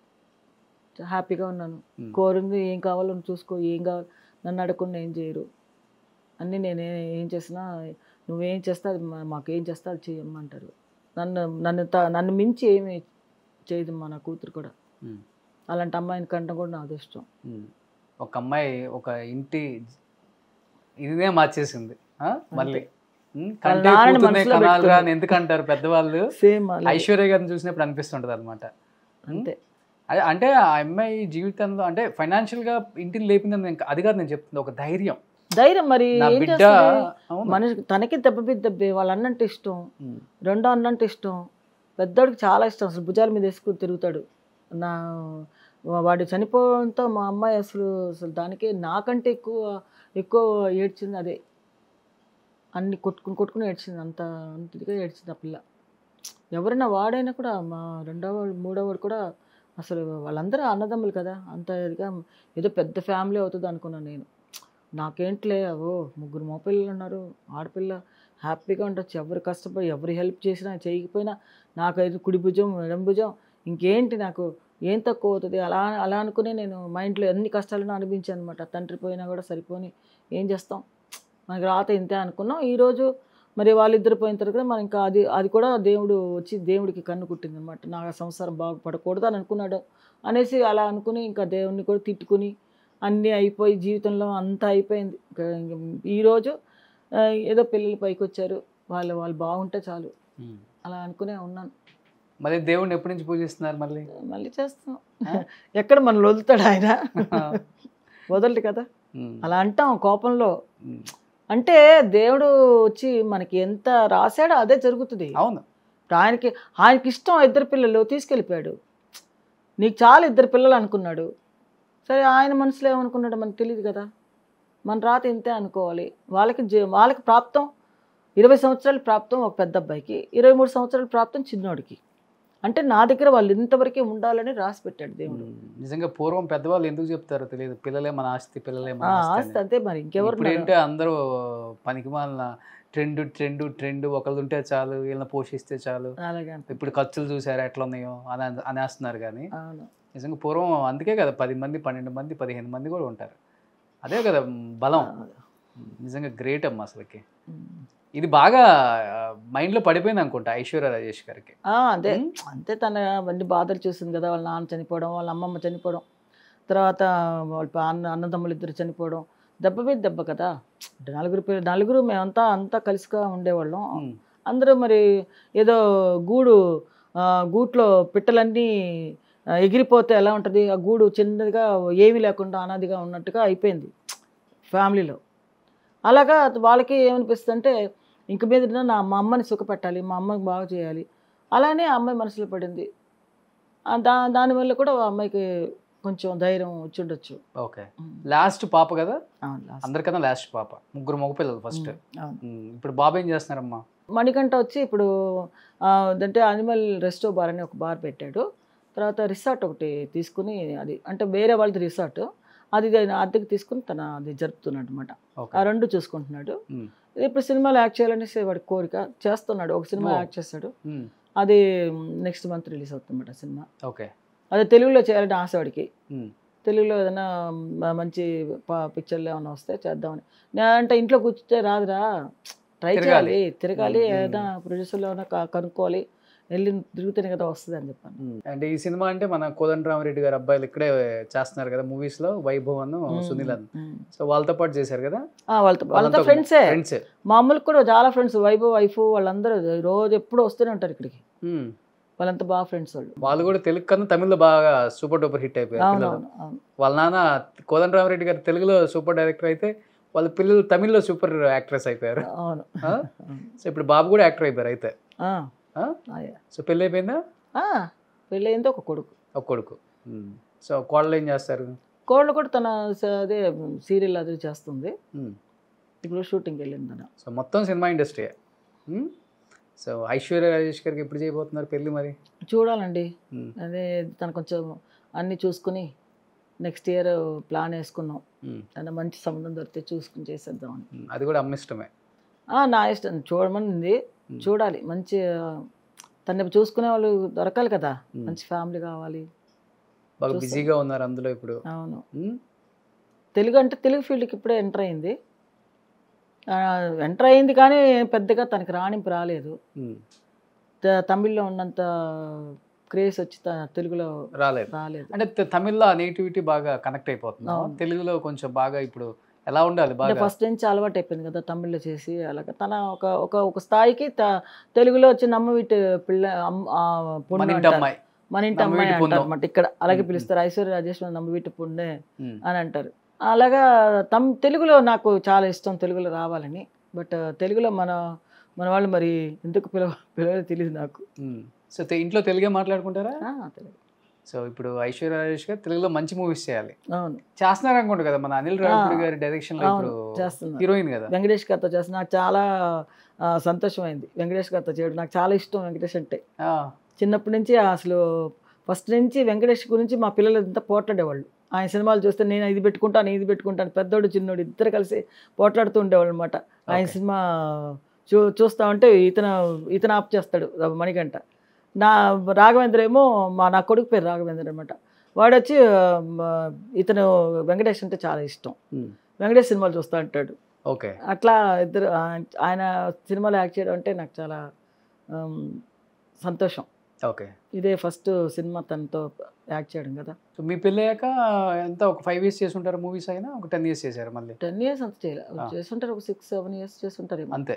హ్యాపీగా ఉన్నాను. కోరింది ఏం కావాలో చూసుకో, ఏం కావాలి నన్ను అడగకుండా ఏం చేయరు. అన్నీ నేనే ఏం చేసినా నువ్వేం చేస్తే అది మాకు ఏం చేస్తే అది చేయమంటారు. నన్ను మించి ఏమి చేయదు మా నా కూతురు కూడా. అలాంటి అమ్మాయిని కంటం కూడా నా అదృష్టం. ఒక అమ్మాయి ఒక ఇంటి ఇదినే మార్చేసింది మళ్ళీ. కంటే కూతుర్నే కనాలిరా అని ఎందుకంటారు పెద్దవాళ్ళు. సేమ్ ఐశ్వర్య గారిని చూసినప్పుడు అనిపిస్తుంటది అనమాట. అంతే. అదే అంటే ఆ అమ్మాయి జీవితంలో అంటే ఫైనాన్షియల్ గా ఇంటిని లేపిందని అది కాదు నేను చెప్తుంది, ఒక ధైర్యం మరి నా ఏం బిడ్డ. చేస్తుంది మనిషి తనకి దెబ్బే వాళ్ళ అన్నంటే ఇష్టం, రెండో అన్నంటే ఇష్టం, పెద్దోడికి చాలా ఇష్టం. అసలు భుజాల మీద వేసుకుని తిరుగుతాడు. వాడు చనిపోవడంతో మా అమ్మాయి అసలు దానికే నాకంటే ఎక్కువ ఏడ్చింది. అదే అన్ని కొట్టుకుని ఏడ్చింది. అంత ఇదిగా ఏడ్చింది ఆ పిల్ల. ఎవరైనా వాడైనా కూడా మా రెండోవాడు మూడోవాడు కూడా అసలు వాళ్ళందరూ అన్నదమ్ములు కదా, అంత ఇదిగా ఏదో పెద్ద ఫ్యామిలీ అవుతుంది అనుకున్నాను నేను. నాకేంట్లే ముగ్గురు మగపిల్లలు ఉన్నారు, ఆడపిల్ల హ్యాపీగా ఉండొచ్చు. ఎవరు కష్టపడి ఎవరు హెల్ప్ చేసినా చేయకపోయినా నాకైతే కుడి భుజం ఎడం భుజం ఇంకేంటి, నాకు ఏం తక్కువ అవుతుంది అలా అనుకుని నేను మైండ్లో ఎన్ని కష్టాలను అనిపించాను అనమాట. తండ్రి పోయినా కూడా సరిపోని ఏం చేస్తాం, మనకి రాత ఇంతే అనుకున్నాం. ఈరోజు మరి వాళ్ళిద్దరు పోయిన తర్వాత మనం ఇంకా అది కూడా దేవుడు వచ్చి దేవుడికి కన్ను కుట్టింది అనమాట. నా సంసారం బాగుపడకూడదు అని అనుకున్నాడు అనేసి అలా అనుకుని ఇంకా దేవుడిని కూడా తిట్టుకుని అన్నీ అయిపోయి జీవితంలో అంతా అయిపోయింది. ఈరోజు ఏదో పిల్లలు పైకి వచ్చారు, వాళ్ళు బాగుంటే చాలు అలా అనుకునే ఉన్నాను. మరి దేవుడిని ఎప్పటి నుంచి పూజిస్తున్నారు? మళ్ళీ చేస్తాం. ఎక్కడ మనం వదులుతాడు ఆయన, వదలడు కదా. అలా అంటాం కోపంలో. అంటే దేవుడు వచ్చి మనకి ఎంత రాశాడో అదే జరుగుతుంది. అవును. ఆయనకి ఇష్టం ఇద్దరు పిల్లలు తీసుకెళ్ళిపోయాడు. నీకు చాలా ఇద్దరు పిల్లలు అనుకున్నాడు. సరే ఆయన మనసులో ఏమనుకున్నాడో మనకు తెలియదు కదా. మన రాత ఇంతే అనుకోవాలి. వాళ్ళకి ప్రాప్తం 20 సంవత్సరాలు ప్రాప్తం ఒక పెద్ద అబ్బాయికి, 23 సంవత్సరాలు ప్రాప్తం చిన్నోడికి. అంటే నా దగ్గర వాళ్ళు ఇంతవరకే ఉండాలని రాసి పెట్టాడు దేవుడు. నిజంగా పూర్వం పెద్దవాళ్ళు ఎందుకు చెప్తారో తెలియదు, పిల్లలే మన ఆస్తి, పిల్లలే మన ఆస్తి. అంతే మరి ఇంకెవరు ఏంటంటే అందరూ పనికి మాలిన ట్రెండ్ ఒకళ్ళు ఉంటే చాలు, వీళ్ళని పోషిస్తే చాలు. ఇప్పుడు ఖర్చులు చూసారా ఎట్లా ఉన్నాయో అనేస్తున్నారు. కానీ నిజంగా పూర్వం అందుకే కదా 10 మంది 12 మంది 15 మంది కూడా ఉంటారు. అదే కదా బలం. నిజంగా గ్రేట్ అమ్మ అసలుకి. ఇది బాగా మైండ్లో పడిపోయింది అనుకుంటా ఐశ్వర్య రాజేష్ గారికి. అంతే తన అన్ని బాధలు చూసింది కదా. వాళ్ళ నాన్న చనిపోవడం, వాళ్ళ అమ్మమ్మ చనిపోవడం, తర్వాత వాళ్ళ అన్నదమ్ములు ఇద్దరు చనిపోవడం, దెబ్బ మీద దెబ్బ కదా. నలుగురు మేమంతా కలిసిగా ఉండేవాళ్ళం. అందరూ మరి ఏదో గూట్లో పిట్టలన్నీ ఎగిరిపోతే ఎలా ఉంటుంది, ఆ గూడు చిన్నదిగా ఏమీ లేకుండా అనాదిగా ఉన్నట్టుగా అయిపోయింది ఫ్యామిలీలో. అలాగా వాళ్ళకి ఏమనిపిస్తుంది అంటే ఇంక మీద మా అమ్మని సుఖపెట్టాలి, మా అమ్మకి బాగా చేయాలి. అలానే ఆ అమ్మాయి మనసులో పడింది. దానివల్ల కూడా ఆ అమ్మాయికి కొంచెం ధైర్యం వచ్చి ఉండొచ్చు. ఓకే. లాస్ట్ పాప కదా అందరికన్నా, లాస్ట్ పాప. ముగ్గురు మగపిల్లలు ఫస్ట్. ఇప్పుడు బాబు ఏం చేస్తున్నారమ్మా? మణికంఠ వచ్చి ఇప్పుడు అంటే అనిమల్ రెస్టో బార్ అని ఒక బార్ పెట్టాడు. తర్వాత రిసార్ట్ ఒకటి తీసుకుని, అది అంటే వేరే వాళ్ళది రిసార్ట్, అది అద్దెకి తీసుకుని అది జరుపుతున్నాడు అనమాట. ఆ రెండు చూసుకుంటున్నాడు. ఇప్పుడు సినిమాలో యాక్ట్ చేయాలనేసి వాడి కోరిక, చేస్తున్నాడు. ఒక సినిమా యాక్ట్ చేస్తాడు, అది నెక్స్ట్ మంత్ రిలీజ్ అవుతుందన్నమాట సినిమా. ఓకే. అదే తెలుగులో చేయాలంటే ఆశ వాడికి. తెలుగులో ఏదైనా మంచి పిక్చర్లు ఏమైనా వస్తే చేద్దామని. అంటే ఇంట్లో కూర్చుంటే రాదురా, ట్రై చేయాలి, తిరగాలి, ఏదైనా ప్రొడ్యూసర్లో ఏమైనా కనుక్కోవాలి, వెళ్ళి తిరుగుతూనే కదా వస్తుంది అని చెప్పాను. అంటే ఈ సినిమా అంటే మన కోదండరామరెడ్డి గారు అబ్బాయిలు ఇక్కడే చేస్తున్నారు కదా మూవీస్ లో, వైభవ్ అను సునీల్ అను. సో వాళ్ళతో పాటు చేశారు కదా. వాళ్ళతో ఫ్రెండ్సే. మామూలు కూడా చాలా ఫ్రెండ్స్. వైభవ్ వైఫ్ వాళ్ళందరూ రోజు ఎప్పుడు వస్తూనే ఉంటారు ఇక్కడికి. వాళ్ళంతా బాగా ఫ్రెండ్స్. వాళ్ళు కూడా తెలుగు కన్నా తమిళ్లో బాగా సూపర్ డూపర్ హిట్ అయిపోయారు. వాళ్ళ నాన్న కోదండరామరెడ్డి గారు తెలుగులో సూపర్ డైరెక్టర్ అయితే వాళ్ళ పిల్లలు తమిళ్లో సూపర్ యాక్ట్రెస్ అయిపోయారు. సో ఇప్పుడు బాబు కూడా యాక్టర్ అయిపోయారు అయితే. సో పెళ్ళి అయిపోయిందా? పెళ్ళి అయింది. ఒక కొడుకు. సో కోడలు ఏం చేస్తారు? కోడలు కూడా తన అదే సీరియల్ అది చేస్తుంది. ఇప్పుడు షూటింగ్ వెళ్ళింది తన. సో మొత్తం cinema industry. So Aishwarya Rajesh గారికి ఎప్పుడు చేయబోతున్నారు పెళ్ళి? మరి చూడాలండి. అదే తను కొంచెం అన్నీ చూసుకుని నెక్స్ట్ ఇయర్ ప్లాన్ వేసుకున్నాం. తన మంచి సంబంధం దొరికితే చూసుకుని చేసేద్దామని. అది కూడా అమ్మ ఇష్టమే? నా ఇష్టం. చూడమని చూడాలి. మంచి తను చూసుకునే వాళ్ళు దొరకాలి కదా, మంచి ఫ్యామిలీ కావాలి. బాగా బిజీగా ఉన్నారు అందులో ఇప్పుడు. అవును. ఉమ్, తెలుగు అంటే తెలుగు ఫీల్డ్కి ఇప్పుడే ఎంటర్ అయింది. ఎంటర్ అయింది కానీ పెద్దగా తనకి రాణింపు రాలేదు. ఉమ్, తమిళ్లో ఉన్నంత క్రేజ్ వచ్చి తెలుగులో రాలేదు. అంటే తమిళ్లో ఆ నేటివిటీ బాగా కనెక్ట్ అయిపోతుంది. తెలుగులో కొంచెం బాగా ఇప్పుడు ఎలా ఉండాలి అంటే బాగా. ఫస్ట్ నుంచి అలవాటు అయిపోయింది కదా తమిళ్లో చేసి. అలాగే తన ఒక స్థాయికి తెలుగులో వచ్చి నమ్మవీటి పిల్ల పొన్ను మన ఇంటి అంటారు. అమ్మాయి. మన ఇంటి అమ్మాయి అంటారు అన్నమాట. ఇక్కడ అలాగే పిలుస్తారు. ఐశ్వర్య రాజేష్ నమ్మవీటి పొన్నే అని అంటారు. అలాగా తెలుగులో నాకు చాలా ఇష్టం తెలుగులో రావాలని. బట్ తెలుగులో మన వాళ్ళు మరి ఎందుకు పిలవాలో తెలియదు నాకు. సో ఇంట్లో తెలుగే మాట్లాడుకుంటారా? తెలుగు. సో ఇప్పుడు ఐశ్వర్య రాజేష్ గారు తెలుగులో మంచి మూవీస్ చేయాలి. అవును, చేస్తున్నారు అనుకుంటా కదా మన అనిల్ రావిపూడి గారి డైరెక్షన్ లో. ఇప్పుడు చేస్తున్నారు. హీరోయిన్ కదా వెంకటేష్ గారితో చేస్తున్నా. నాకు చాలా సంతోషమైంది వెంకటేష్ గారితో చేయడం. నాకు చాలా ఇష్టం వెంకటేష్ అంటే. చిన్నప్పటి నుంచి అసలు ఫస్ట్ నుంచి వెంకటేష్ గురించి మా పిల్లలు అంతా పోట్లాడేవాళ్ళు. ఆయన సినిమాలు చూస్తే నేను ఇది పెట్టుకుంటాను పెద్దోడు చిన్నోడు ఇద్దరు కలిసి పోట్లాడుతూ ఉండేవాళ్ళు అనమాట. ఆయన సినిమా చూస్తా ఉంటే ఇతను ఆప్ చేస్తాడు మణికంఠ. రాఘవేంద్ర ఏమో నా కొడుకు పేరు రాఘవేంద్ర అనమాట. వాడు వచ్చి ఇతను వెంకటేష్ అంటే చాలా ఇష్టం, వెంకటేష్ సినిమాలు చూస్తూ ఉంటాడు. ఓకే, అట్లా ఇద్దరు ఆయన సినిమాలో యాక్ట్ చేయడం అంటే నాకు చాలా సంతోషం. ఓకే, ఇదే ఫస్ట్ సినిమా తనతో యాక్ట్ చేయడం కదా. సో మీ పెళ్ళయ్యాక ఎంత ఒక 5 years చేసి ఉంటారు మూవీస్ అయినా? ఒక 10 years చేశారు మళ్ళీ? 10 years అంత చేస్తుంటారు. ఒక 6-7 years చేస్తుంటారు అంతే.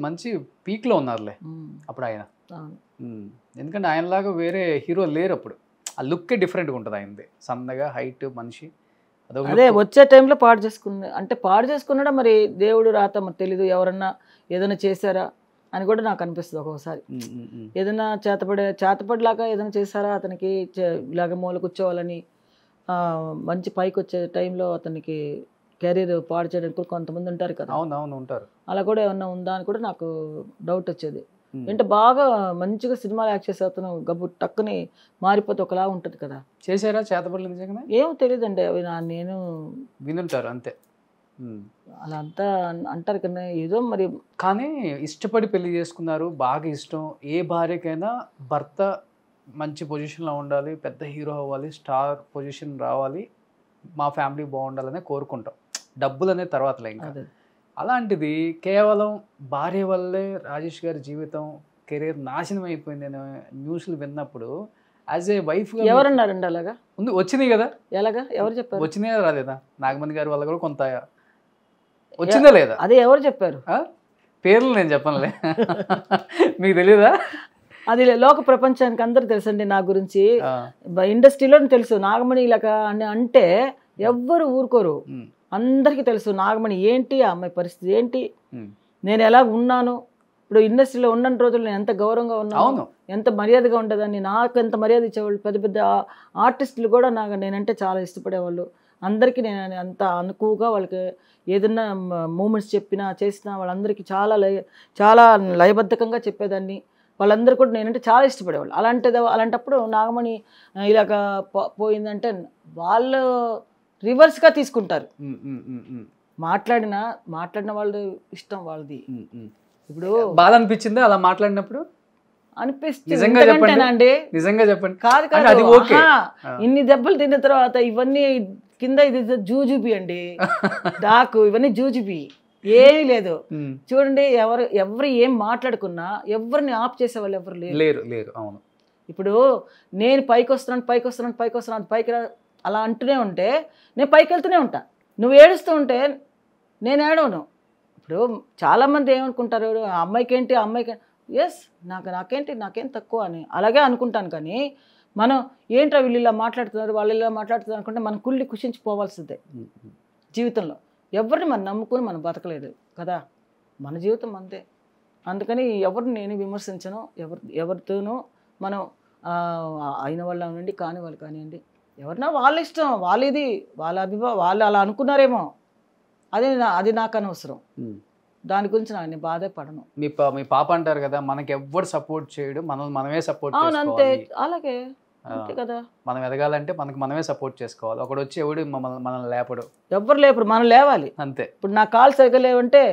మంచి పీక్ లో ఉన్నారులే అప్పుడు ఆయన. ఎందుకంటే ఆయనలాగా వేరే హీరో లేరు అప్పుడు. ఆ లుక్కే డిఫరెంట్గా ఉంటుంది ఆయనది. సన్నగా హైట్ మనిషి. అదే వచ్చే టైంలో పాడు చేసుకున్నాడా మరి దేవుడు రాత మరి తెలీదు. ఎవరన్నా ఏదైనా చేశారా అని కూడా నాకు అనిపిస్తుంది ఒక్కొక్కసారి. ఏదైనా చేతపడిలాగా ఏదైనా చేశారా అతనికి, ఇలాగ మూల కూర్చోవాలని మంచి పైకి వచ్చే టైంలో అతనికి కెరీర్ పాడు చేయడానికి కూడా కొంతమంది ఉంటారు కదా. అవునవును ఉంటారు. అలా కూడా ఏమన్నా ఉందా అని కూడా నాకు డౌట్ వచ్చేది. అంటే బాగా మంచిగా సినిమాలు యాక్ట్ చేసే అతను గబ్బు టక్కుని మారిపోతే ఒకలా ఉంటుంది కదా. చేశారా చేతపడలేదు నిజంగా? ఏమో తెలియదండి, అవి నేను వినుంటారు అంతే. అలా అంతా అంటారు కదా ఏదో మరి. కానీ ఇష్టపడి పెళ్లి చేసుకున్నారు, బాగా ఇష్టం. ఏ భార్యకైనా భర్త మంచి పొజిషన్లో ఉండాలి, పెద్ద హీరో అవ్వాలి, స్టార్ పొజిషన్ రావాలి, మా ఫ్యామిలీ బాగుండాలనే కోరుకుంటాం. డబ్బులు అనేది తర్వాతలే. ఇంకా అలాంటిది కేవలం భార్య వల్లే రాజేష్ గారి జీవితం కెరీర్ నాశనం అయిపోయింది అనే న్యూస్లు విన్నప్పుడు యాజ్ ఏ వైఫ్ ఎవరన్నారండి అలాగా? ఉంది, వచ్చినాయి కదా. ఎలాగా? ఎవరు చెప్పారు? వచ్చినాయి రాలేదా? నాగమణి గారి వల్ల కూడా కొంత వచ్చిందా లేదా? అదే ఎవరు చెప్పారు? పేర్లు నేను చెప్పనులే. మీకు తెలియదా? అది లోక ప్రపంచానికి అందరూ తెలుసండి నా గురించి. ఇండస్ట్రీలో తెలుసు నాగమణి ఇలాగా అని అంటే ఎవ్వరు ఊరుకోరు. అందరికీ తెలుసు నాగమణి ఏంటి, ఆ అమ్మాయి పరిస్థితి ఏంటి, నేను ఎలా ఉన్నాను. ఇప్పుడు ఇండస్ట్రీలో ఉన్న రోజులు నేను ఎంత గౌరవంగా ఉన్నాను, ఎంత మర్యాదగా ఉండేదాన్ని. నాకు ఎంత మర్యాద ఇచ్చేవాళ్ళు. పెద్ద పెద్ద ఆర్టిస్టులు కూడా నేనంటే చాలా ఇష్టపడేవాళ్ళు. అందరికీ నేను అంత అనుకువగా వాళ్ళకి ఏదన్నా మూమెంట్స్ చెప్పినా చేసినా వాళ్ళందరికీ చాలా లయబద్ధకంగా చెప్పేదాన్ని. వాళ్ళందరూ కూడా నేనంటే చాలా ఇష్టపడేవాళ్ళు. అలాంటప్పుడు నాగమణి ఇలాగ పోయిందంటే వాళ్ళు రివర్స్గా తీసుకుంటారు. మాట్లాడిన వాళ్ళు ఇష్టం వాళ్ళది. ఇప్పుడు బాధ అనిపించిందా అలా మాట్లాడినప్పుడు? అనిపిస్తుంది. నిజంగా చెప్పండి. కాదు, ఇన్ని దెబ్బలు తిన్న తర్వాత ఇవన్నీ కింద ఇది జూజుబి అండి. నాకు ఇవన్నీ జూజుబి ఏమీ లేదు. చూడండి, ఎవరు ఏం మాట్లాడుకున్నా ఎవరిని ఆప్ చేసే వాళ్ళు ఎవరు లేరు. అవును. ఇప్పుడు నేను పైకి వస్తున్నాను పైకి అలా అంటూనే ఉంటే నేను పైకి వెళ్తూనే ఉంటా. నువ్వు ఏడుస్తూ ఉంటే నేను ఏడవను. ఇప్పుడు చాలామంది ఏమనుకుంటారు, అమ్మాయికి ఎస్ నాకేం తక్కువ అని అలాగే అనుకుంటాను. కానీ మనం ఏంట్రా వీళ్ళు ఇలా మాట్లాడుతున్నారు, వాళ్ళు ఇలా మాట్లాడుతున్నారు అనుకుంటే మనం కుషించిపోవాల్సిందే జీవితంలో. ఎవరిని మనం నమ్ముకుని మనం బతకలేదు కదా, మన జీవితం అంతే. అందుకని ఎవరిని నేను విమర్శించను. ఎవరితోనూ మనం అయిన వాళ్ళు అవనండి, కాని వాళ్ళు కానివ్వండి, ఎవరినా వాళ్ళ ఇష్టం, వాళ్ళది వాళ్ళు అలా అనుకున్నారేమో, అది నాకు అనవసరం. దాని గురించి నేను బాధే పడను. మీ పాప అంటారు కదా, మనకి ఎవ్వరు సపోర్ట్ చేయడు, మనమే సపోర్ట్ చేసుకోవాలి. అంతే, అలాగే అంతే కదా. మనం ఎదగాలంటే మనమే సపోర్ట్ చేసుకోవాలి. ఒకడు వచ్చి ఎవడు మనల్ని లేపడు, ఎవ్వరు లేపరు, మనం లేవాలి అంతే. ఇప్పుడు నా కాలు సరిగ్గా లేవంటే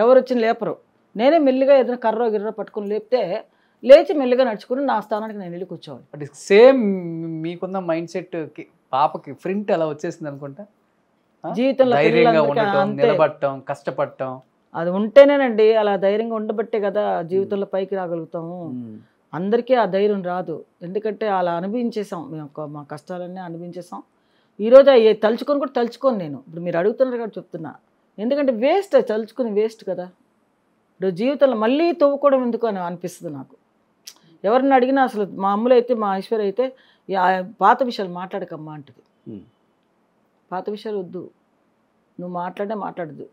ఎవరు వచ్చి లేపరు. నేనే మెల్లిగా ఏదైనా కర్రో గిర్రో పట్టుకుని లేపితే లేచి మెల్లిగా నడుచుకుని నా స్థానానికి నేను వెళ్ళి కూర్చోవాలి. బట్ సేమ్ మీకున్న మైండ్ సెట్ పాపకి ప్రింట్ అలా వచ్చేసింది అనుకుంటా. జీవితంలో ధైర్యంగా పిల్లలందరికీ ఉండటం, అంతే. నిలబడటం, కష్టపడటం. అది ఉంటేనేనండి, అలా ధైర్యంగా ఉండబట్టే కదా జీవితంలో పైకి రాగలుగుతాము. అందరికీ ఆ ధైర్యం రాదు, ఎందుకంటే అలా అనుభవించేసాం మేము, మా కష్టాలన్నీ అనుభవించేసాం. ఈరోజు అవి తలుచుకొని కూడా తలుచుకోను నేను. ఇప్పుడు మీరు అడుగుతున్నారు కాబట్టి చెప్తున్నా, ఎందుకంటే వేస్ట్, తలుచుకుని వేస్ట్ కదా. ఇప్పుడు జీవితంలో మళ్ళీ తవ్వుకోవడం ఎందుకు అని అనిపిస్తుంది నాకు. ఎవరిని అడిగినా అసలు మా అమ్ములు అయితే, మా ఐశ్వర్య అయితే పాత విషయాలు మాట్లాడకమ్మా అంటది. పాత విషయాలు వద్దు, నువ్వు మాట్లాడద్దు.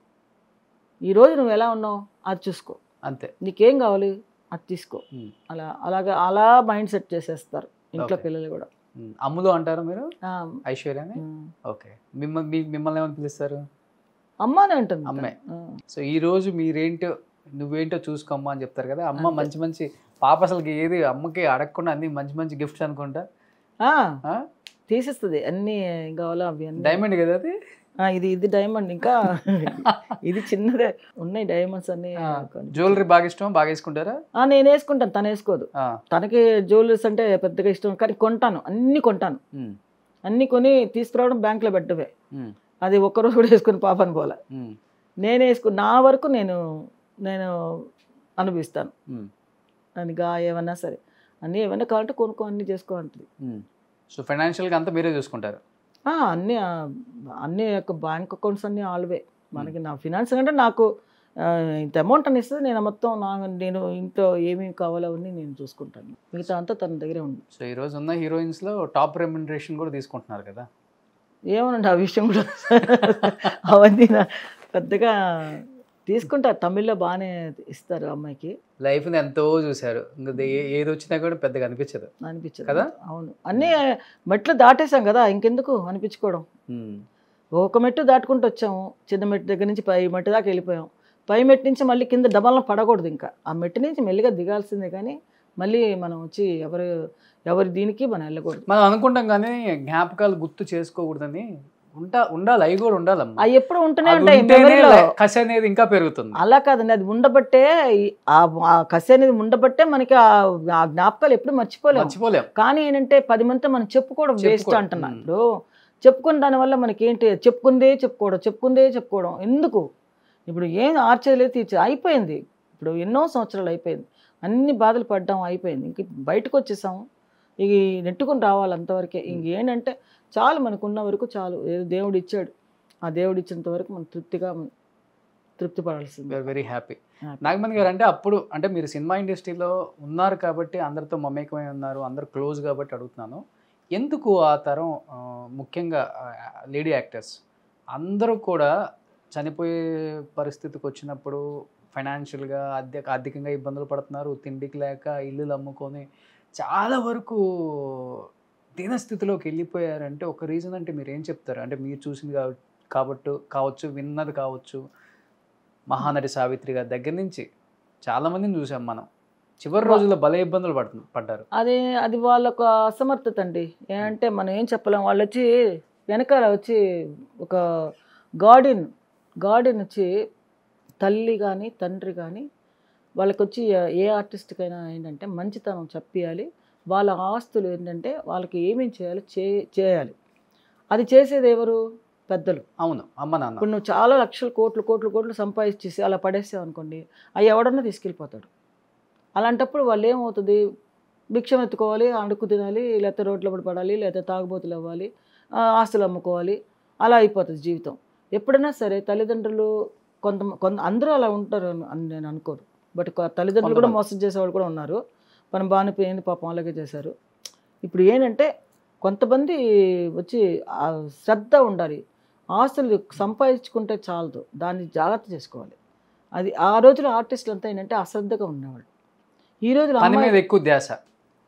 ఈరోజు నువ్వు ఎలా ఉన్నావు అది చూసుకో, అంతే. నీకేం కావాలి అది తీసుకో. అలా మైండ్ సెట్ చేసేస్తారు ఇంట్లో పిల్లలు కూడా. అమ్ములు అంటారు మీరు ఐశ్వర్యని? ఓకే. మిమ్మల్ని ఏమని పిలుస్తారు? అమ్మానే ఉంటుంది, అమ్మే. సో ఈ రోజు మీరేంటో నువ్వేంటో చూసుకోమ్మా అని చెప్తారు కదా. అమ్మ మంచి మంచి పాప అసలుకి ఏది అమ్మకి అడగకుండా అన్ని మంచి మంచి గిఫ్ట్స్ అనుకుంటా తీసేస్తుంది. అన్ని కావాలా అవి అన్ని. డైమండ్ కదా అది? ఇది డైమండ్, ఇంకా ఇది చిన్నదే ఉన్నాయి డైమండ్స్ అన్ని. జ్యువెలరీ బాగా ఇష్టం, బాగా వేసుకుంటారా? నేను వేసుకుంటాను, తను వేసుకోదు. తనకి జ్యువెలరీస్ అంటే పెద్దగా ఇష్టం, కానీ కొంటాను, అన్ని కొంటాను. అన్ని కొని తీసుకురావడం బ్యాంక్లో పెట్టవే. అది ఒక్కరోజు కూడా వేసుకుని పాపని పోలే. నేను వేసుకుని నా వరకు నేను అనుభవిస్తాను. అదిగా ఏమన్నా సరే అన్నీ ఏమైనా కావాలంటే కొనుక్కో, అన్నీ చేసుకో అంటుంది. సో ఫైనాన్షియల్గా అంతా మీరే చూసుకుంటారు? అన్ని యొక్క బ్యాంక్ అకౌంట్స్ అన్నీ ఆల్వే మనకి. నా ఫినాన్స్ అంటే నాకు ఇంత అమౌంట్ అని ఇస్తుంది, నేను మొత్తం నేను ఇంట్లో ఏమేమి కావాలో అవన్నీ నేను చూసుకుంటాను, మిగతా అంతా తన దగ్గరే ఉంది. సో ఈరోజు ఉన్న హీరోయిన్స్లో టాప్ రెమ్యునరేషన్ కూడా తీసుకుంటున్నారు కదా? ఏమోనండి ఆ విషయం కూడా అవన్నీ పెద్దగా తీసుకుంటారు. తమిళ్లో బాగానే ఇస్తారు అమ్మాయికి. లైఫ్ని ఎంతో చూశారు, ఇంకా ఏది వచ్చినా కూడా పెద్దగా అనిపించదు కదా? అవును, అన్నీ మెట్లు దాటేసాం కదా, ఇంకెందుకు అనిపించుకోవడం. ఒక మెట్టు దాటుకుంటూ వచ్చాము, చిన్న మెట్టు దగ్గర నుంచి పై మెట్టు దాకా వెళ్ళిపోయాం. పై మెట్టు నుంచి మళ్ళీ కింద డబల్న పడకూడదు, ఇంకా ఆ మెట్టు నుంచి మెల్లిగా దిగాల్సిందే, కానీ మళ్ళీ మనం వచ్చి ఎవరి దీనికి మనం వెళ్ళకూడదు. మనం అనుకుంటాం కానీ జ్ఞాపకాలు గుర్తు చేసుకోకూడదని ఉండాలి, అవి కూడా ఉండాలమ్మా. అవి ఎప్పుడు ఉంటూనే ఉంటాయి, కసి అనేది ఇంకా పెరుగుతుంది. అలా కాదండి, అది ఉండబట్టే, ఆ కసి అనేది ఉండబట్టే మనకి ఆ జ్ఞాపకాలు ఎప్పుడు మర్చిపోలేం. కానీ ఏంటంటే 10 మందితో మనం చెప్పుకోవడం వేస్ట్ అంటున్నా. ఇప్పుడు చెప్పుకున్న దానివల్ల మనకి ఏంటి, చెప్పుకుందే చెప్పుకోవడం ఎందుకు? ఇప్పుడు ఏం ఆర్చేది తీర్చే అయిపోయింది. ఇప్పుడు ఎన్నో సంవత్సరాలు అయిపోయింది, అన్ని బాధలు పడ్డాం, అయిపోయింది. ఇంక బయటకు వచ్చేసాము, ఇక నెట్టుకుని రావాలి అంతవరకే. ఇంకేంటంటే చాలు, మనకున్న వరకు చాలు. ఏదో దేవుడు ఇచ్చాడు, ఆ దేవుడు ఇచ్చినంత వరకు మనం తృప్తి పడాల్సింది. Very happy. నాగమణి గారు, అంటే అప్పుడు అంటే మీరు సినిమా ఇండస్ట్రీలో ఉన్నారు కాబట్టి, అందరితో మమేకమై ఉన్నారు, అందరు క్లోజ్ కాబట్టి అడుగుతున్నాను, ఎందుకు ఆ తరం ముఖ్యంగా లేడీ యాక్టర్స్ అందరూ కూడా చనిపోయే పరిస్థితికి వచ్చినప్పుడు ఫైనాన్షియల్గా ఆర్థికంగా ఇబ్బందులు పడుతున్నారు, తిండికి లేక ఇల్లులు అమ్ముకొని చాలా వరకు దీనస్థితిలోకి వెళ్ళిపోయారంటే ఒక రీజన్ అంటే మీరు ఏం చెప్తారు? అంటే మీరు చూసింది కావచ్చు, విన్నది కావచ్చు, మహానటి సావిత్రి గారి దగ్గర నుంచి చాలామందిని చూసాం మనం, చివరి రోజుల్లో భలే ఇబ్బందులు పడ్డారు. అది వాళ్ళకు అసమర్థత అండి. ఏంటంటే మనం ఏం చెప్పలేం. వాళ్ళు వచ్చి వెనకాల వచ్చి ఒక గార్డెన్ వచ్చి తల్లి కానీ తండ్రి కానీ వాళ్ళకి వచ్చి ఏ ఆర్టిస్ట్కైనా ఏంటంటే మంచితనం చెప్పాలి. వాళ్ళ ఆస్తులు ఏంటంటే వాళ్ళకి ఏమేమి చేయాలి. అది చేసేది ఎవరు? పెద్దలు. అవును, అమ్మ నాన్న. ఇప్పుడు నువ్వు చాలా లక్షలు కోట్లు సంపాదించేసి అలా పడేసావు అనుకోండి, అవి ఎవడన్నా తీసుకెళ్ళిపోతాడు. అలాంటప్పుడు వాళ్ళు ఏమవుతుంది, భిక్షం ఎత్తుకోవాలి, అడుక్కు తినాలి, లేకపోతే రోడ్ల పడాలి, లేకపోతే తాగుబోతులు అవ్వాలి, ఆస్తులు అమ్ముకోవాలి, అలా అయిపోతుంది జీవితం. ఎప్పుడైనా సరే తల్లిదండ్రులు కొంత అందరూ అలా ఉంటారు అని నేను అనుకోను. బట్ తల్లిదండ్రులు కూడా మోసం చేసేవాళ్ళు కూడా ఉన్నారు. మనం బాగానే పోయింది పాపం, అలాగే చేశారు. ఇప్పుడు ఏంటంటే కొంతమంది వచ్చి శ్రద్ధ ఉండాలి. ఆస్తులు సంపాదించుకుంటే చాలదు, దాన్ని జాగ్రత్త చేసుకోవాలి. అది ఆ రోజులో ఆర్టిస్టులు అంతా ఏంటంటే అశ్రద్ధగా ఉండేవాళ్ళు. ఈ రోజులో పని మీద ఎక్కువ ధ్యాస,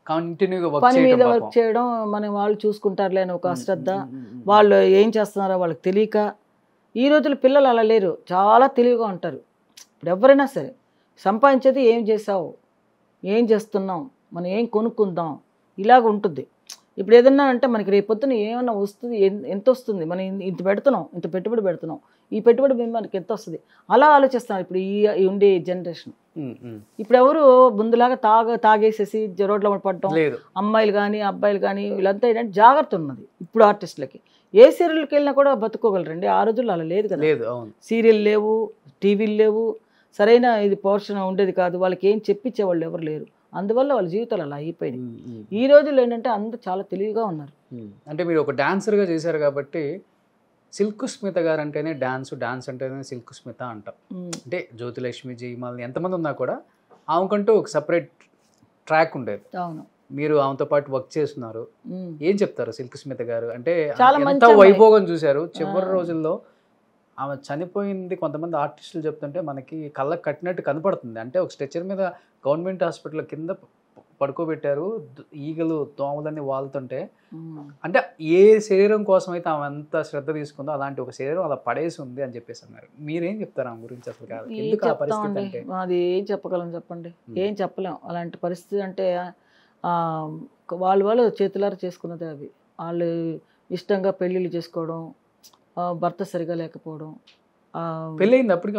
కంటిన్యూగా పని మీద వర్క్ చేయడం, మనం వాళ్ళు చూసుకుంటారులే అని ఒక అశ్రద్ధ, వాళ్ళు ఏం చేస్తున్నారో వాళ్ళకి తెలియక. ఈ రోజుల పిల్లలు అలా లేరు, చాలా తెలివిగా ఉంటారు. ఇప్పుడు ఎవరైనా సరే సంపాదించేది ఏం చేసావు, ఏం చేస్తున్నాం, మనం ఏం కొనుక్కుందాం, ఇలాగ ఉంటుంది. ఇప్పుడు ఏదన్నా అంటే మనకి రేపొద్దున ఏమన్నా వస్తుంది, ఎంత వస్తుంది, మనం ఇంత పెడుతున్నాం, ఇంత పెట్టుబడి పెడుతున్నాం, ఈ పెట్టుబడి మనకి ఎంత వస్తుంది అలా ఆలోచిస్తున్నారు ఇప్పుడు ఈ ఉండే జనరేషన్. ఇప్పుడు ఎవరు ముందులాగా తాగేసేసి రోడ్ల పడటం, అమ్మాయిలు కానీ అబ్బాయిలు కానీ వీళ్ళంతా ఏంటంటే జాగ్రత్త ఉన్నది ఇప్పుడు ఆర్టిస్టులకి. ఏ సీరియల్కి వెళ్ళినా కూడా బతుకోగలరండి, ఆ రోజుల్లో అలా లేదు కదా. సీరియల్ లేవు, టీవీలు లేవు, సరైన ఇది పోర్షన్ ఉండేది కాదు, వాళ్ళకి ఏం చెప్పించేవాళ్ళు ఎవరు లేరు, అందువల్ల వాళ్ళ జీవితాలు అలా అయిపోయినాయి. ఈ రోజుల్లో ఏంటంటే అందరూ చాలా తెలివిగా ఉన్నారు. అంటే మీరు ఒక డాన్సర్గా చేశారు కాబట్టి సిల్క్ స్మిత గారు అంటేనే డాన్స్ అంటేనే సిల్క్ స్మిత అంటాం. అంటే జ్యోతిలక్ష్మి జయమాలిని ఎంతమంది ఉన్నా కూడా ఆమెకంటూ ఒక సపరేట్ ట్రాక్ ఉండేది. అవును, మీరు ఆమెతో పాటు వర్క్ చేస్తున్నారు, ఏం చెప్తారు సిల్క్ స్మిత గారు? అంటే ఎంత వైభోగం చూశారు చివరి రోజుల్లో. ఆమె చనిపోయింది కొంతమంది ఆర్టిస్టులు చెప్తుంటే మనకి కళ్ళకు కట్టినట్టు కనపడుతుంది. అంటే ఒక స్ట్రెచర్ మీద గవర్నమెంట్ హాస్పిటల్ కింద పడుకోబెట్టారు, ఈగలు దోమలన్నీ వాళ్తుంటే. అంటే ఏ శరీరం కోసం అయితే ఆమె అంత శ్రద్ధ తీసుకుందో అలాంటి ఒక శరీరం అలా పడేసి ఉంది అని చెప్పేసి అన్నారు. మీరేం చెప్తారు ఆమె గురించి? అసలు అది ఏం చెప్పగలం చెప్పండి, ఏం చెప్పలేం. అలాంటి పరిస్థితి అంటే వాళ్ళు చేతులారా చేసుకున్నదే అవి. వాళ్ళు ఇష్టంగా పెళ్ళిళ్ళు చేసుకోవడం, భర్త సరిగా లేకపోవడం. పెళ్ళయింది అప్పటికి?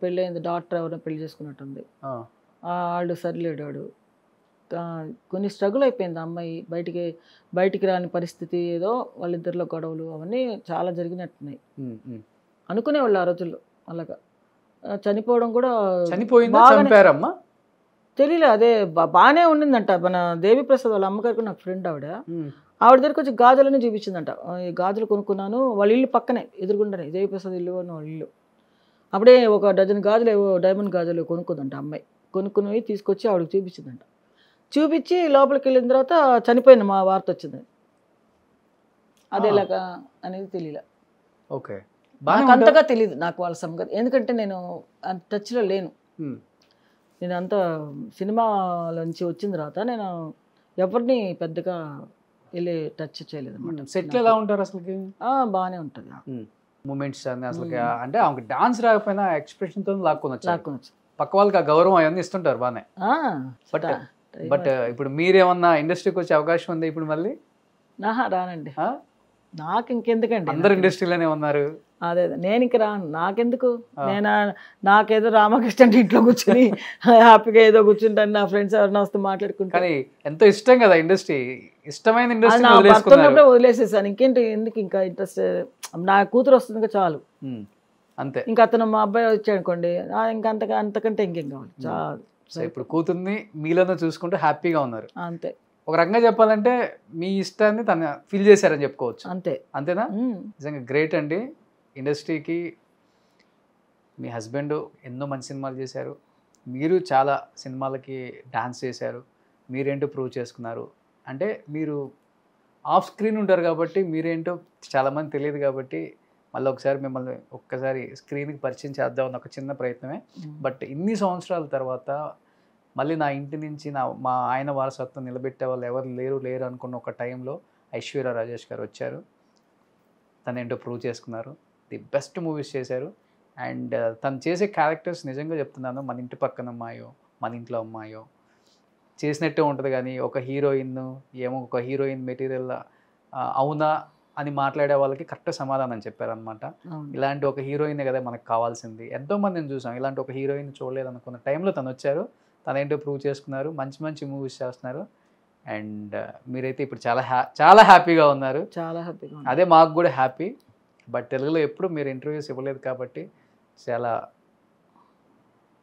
పెళ్ళయింది, డాక్టర్ ఎవరైనా పెళ్లి చేసుకున్నట్టుంది. వాళ్ళు సరిలేడాడు, కొన్ని స్ట్రగుల్ అయిపోయింది అమ్మాయి, బయటికి రాని పరిస్థితి, ఏదో వాళ్ళిద్దరిలో గొడవలు అవన్నీ చాలా జరిగినట్టున్నాయి. అనుకునేవాళ్ళు ఆ రోజుల్లో అలాగా. చనిపోవడం కూడా తెలియలే, అదే బాగానే ఉండిందంట. మన దేవిప్రసాద్ వాళ్ళ అమ్మగారికి నాకు ఫ్రెండ్ ఆవిడ దగ్గరికి వచ్చి గాజులన్నీ చూపించిందంట. ఈ గాజులు కొనుక్కున్నాను, వాళ్ళ ఇల్లు పక్కనే ఎదురుగుండనే దేవిప్రసాద్ ఇల్లు అని వాళ్ళ ఇల్లు. అప్పుడే ఒక డజన్ గాజులు ఏవో డైమండ్ గాజులు కొనుక్కుందంట అమ్మాయి. కొనుక్కుని తీసుకొచ్చి ఆవిడకి చూపించిందంట. చూపించి లోపలికి వెళ్ళిన తర్వాత చనిపోయిన మా వార్త వచ్చింది. అది ఎలాగా అనేది తెలియలే. ఓకే, నాకు అంతగా తెలియదు నాకు వాళ్ళ సంగతి, ఎందుకంటే నేను అంత టచ్లో లేను. నేను అంత సినిమాలోంచి వచ్చిన తర్వాత నేను ఎవరిని పెద్దగా వెళ్ళి టచ్ చేయలేదు అనమాట. సెట్లు ఎలా ఉంటారు అసలు? బాగానే ఉంటుంది మూమెంట్స్ అసలు. అంటే ఆమెకు డాన్స్ రాకపోయినా ఎక్స్ప్రెషన్ తో లాక్కొనొచ్చు. పక్క వాళ్ళకి ఆ గౌరవం అవన్నీ ఇస్తుంటారు బాగానే. బట్ ఇప్పుడు మీరేమన్నా ఇండస్ట్రీకి వచ్చే అవకాశం ఉంది ఇప్పుడు మళ్ళీ? రానండి, నాకు ఇంకెందుకండి, అందరు ఇండస్ట్రీలోనే ఉన్నారు. అదే నేను ఇంక రాను, నాకెందుకు. నాకేదో రామకృష్ణ ఇంట్లో కూర్చొని హ్యాపీగా ఏదో కూర్చుంటాను, నా ఫ్రెండ్స్ ఎవరైనా వస్తే మాట్లాడుకుంటాను. కానీ ఎంతో ఇష్టం కదా ఇండస్ట్రీ, ఇష్టమైన ఇండస్ట్రీ వదిలేసేసాను. ఇంకేంటి, ఎందుకు ఇంకా ఇంట్రెస్ట్, నా కూతురు వస్తుంది చాలు అంతే. ఇంకా అతను మా అబ్బాయి వచ్చాడు అనుకోండి, ఇంకా అంతకంటే ఇంకేం కావాలి చాలు. ఇప్పుడు కూతుర్ని మీలోనే చూసుకుంటూ హ్యాపీగా ఉన్నారు అంతే. ఒక రకంగా చెప్పాలంటే మీ ఇష్టాన్ని తను ఫీల్ చేశారని చెప్పుకోవచ్చు. అంతేనా? నిజంగా గ్రేట్ అండి. ఇండస్ట్రీకి మీ హస్బెండ్ ఎన్నో మంచి సినిమాలు చేశారు, మీరు చాలా సినిమాలకి డాన్స్ చేశారు, మీరేంటో ప్రూవ్ చేసుకున్నారు. అంటే మీరు ఆఫ్ స్క్రీన్ ఉంటారు కాబట్టి మీరేంటో చాలామంది తెలియదు కాబట్టి మళ్ళీ ఒకసారి మిమ్మల్ని స్క్రీన్కి పరిచయం చేద్దామన్న ఒక చిన్న ప్రయత్నమే. బట్ ఇన్ని సంవత్సరాల తర్వాత మళ్ళీ నా ఇంటి నుంచి మా ఆయన వారసత్వం నిలబెట్టే వాళ్ళు ఎవరు లేరు అనుకున్న ఒక టైంలో ఐశ్వర్య రాజేష్ గారు వచ్చారు, తను ఏంటో ప్రూవ్ చేసుకున్నారు, ది బెస్ట్ మూవీస్ చేశారు. అండ్ తను చేసే క్యారెక్టర్స్ నిజంగా చెప్తున్నాను, మన ఇంటి పక్కన అమ్మాయో మన ఇంట్లో అమ్మాయో చేసినట్టే ఉంటుంది. కానీ ఒక హీరోయిన్ మెటీరియల్ అవునా అని మాట్లాడే వాళ్ళకి కరెక్ట్ సమాధానం చెప్పారనమాట. ఇలాంటి ఒక హీరోయిన్ కదా మనకు కావాల్సింది. ఎంతోమందిని చూసాం, ఇలాంటి ఒక హీరోయిన్ చూడలేదు అనుకున్న టైంలో తను వచ్చారు, తనేంటో ప్రూవ్ చేసుకున్నారు, మంచి మూవీస్ చేస్తున్నారు. అండ్ మీరైతే ఇప్పుడు చాలా హ్యాపీగా ఉన్నారు. చాలా హ్యాపీగా, అదే మాకు కూడా హ్యాపీ. బట్ తెలుగులో ఎప్పుడు మీరు ఇంటర్వ్యూస్ ఇవ్వలేదు కాబట్టి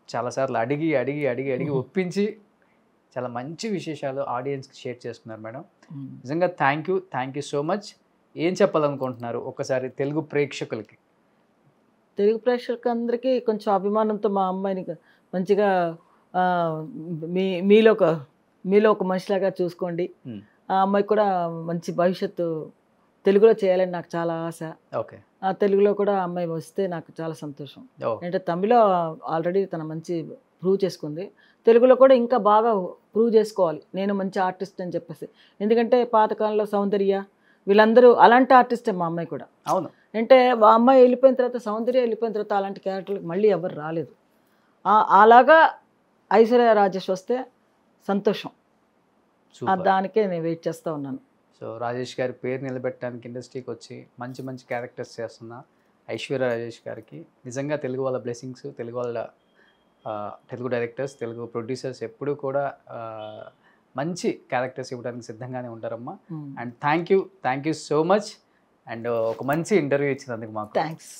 చాలాసార్లు అడిగి ఒప్పించి చాలా మంచి విశేషాలు ఆడియన్స్కి షేర్ చేస్తున్నారు మేడం. నిజంగా థ్యాంక్ యూ సో మచ్. ఏం చెప్పాలనుకుంటున్నారు ఒకసారి తెలుగు ప్రేక్షకులకి? తెలుగు ప్రేక్షకులందరికీ కొంచెం అభిమానంతో మా అమ్మాయిని మంచిగా మీలో ఒక మనిషిలాగా చూసుకోండి. ఆ అమ్మాయికి కూడా మంచి భవిష్యత్తు తెలుగులో చేయాలని నాకు చాలా ఆశ. తెలుగులో కూడా ఆ అమ్మాయి వస్తే నాకు చాలా సంతోషం. అంటే తమిళలో ఆల్రెడీ తన మంచి ప్రూవ్ చేసుకుంది, తెలుగులో కూడా ఇంకా బాగా ప్రూవ్ చేసుకోవాలి నేను మంచి ఆర్టిస్ట్ అని చెప్పేసి. ఎందుకంటే పాతకాలంలో సౌందర్య వీళ్ళందరూ అలాంటి ఆర్టిస్టే మా అమ్మాయి కూడా. అవును, అంటే ఆ అమ్మాయి వెళ్ళిపోయిన తర్వాత, సౌందర్య వెళ్ళిపోయిన తర్వాత అలాంటి క్యారెక్టర్లకు మళ్ళీ ఎవరు రాలేదు. అలాగా ఐశ్వర్య రాజేష్ వస్తే సంతోషం, దానికే నేను వెయిట్ చేస్తూ ఉన్నాను. సో రాజేష్ గారి పేరు నిలబెట్టడానికి ఇండస్ట్రీకి వచ్చి మంచి క్యారెక్టర్స్ చేస్తున్నా ఐశ్వర్య రాజేష్ గారికి నిజంగా తెలుగు వాళ్ళ బ్లెస్సింగ్స్, తెలుగు వాళ్ళ తెలుగు డైరెక్టర్స్, తెలుగు ప్రొడ్యూసర్స్ ఎప్పుడూ కూడా మంచి క్యారెక్టర్స్ ఇవ్వడానికి సిద్ధంగానే ఉంటారమ్మా. And thank you so much. And ఒక మంచి ఇంటర్వ్యూ ఇచ్చినందుకు మాకు థ్యాంక్స్.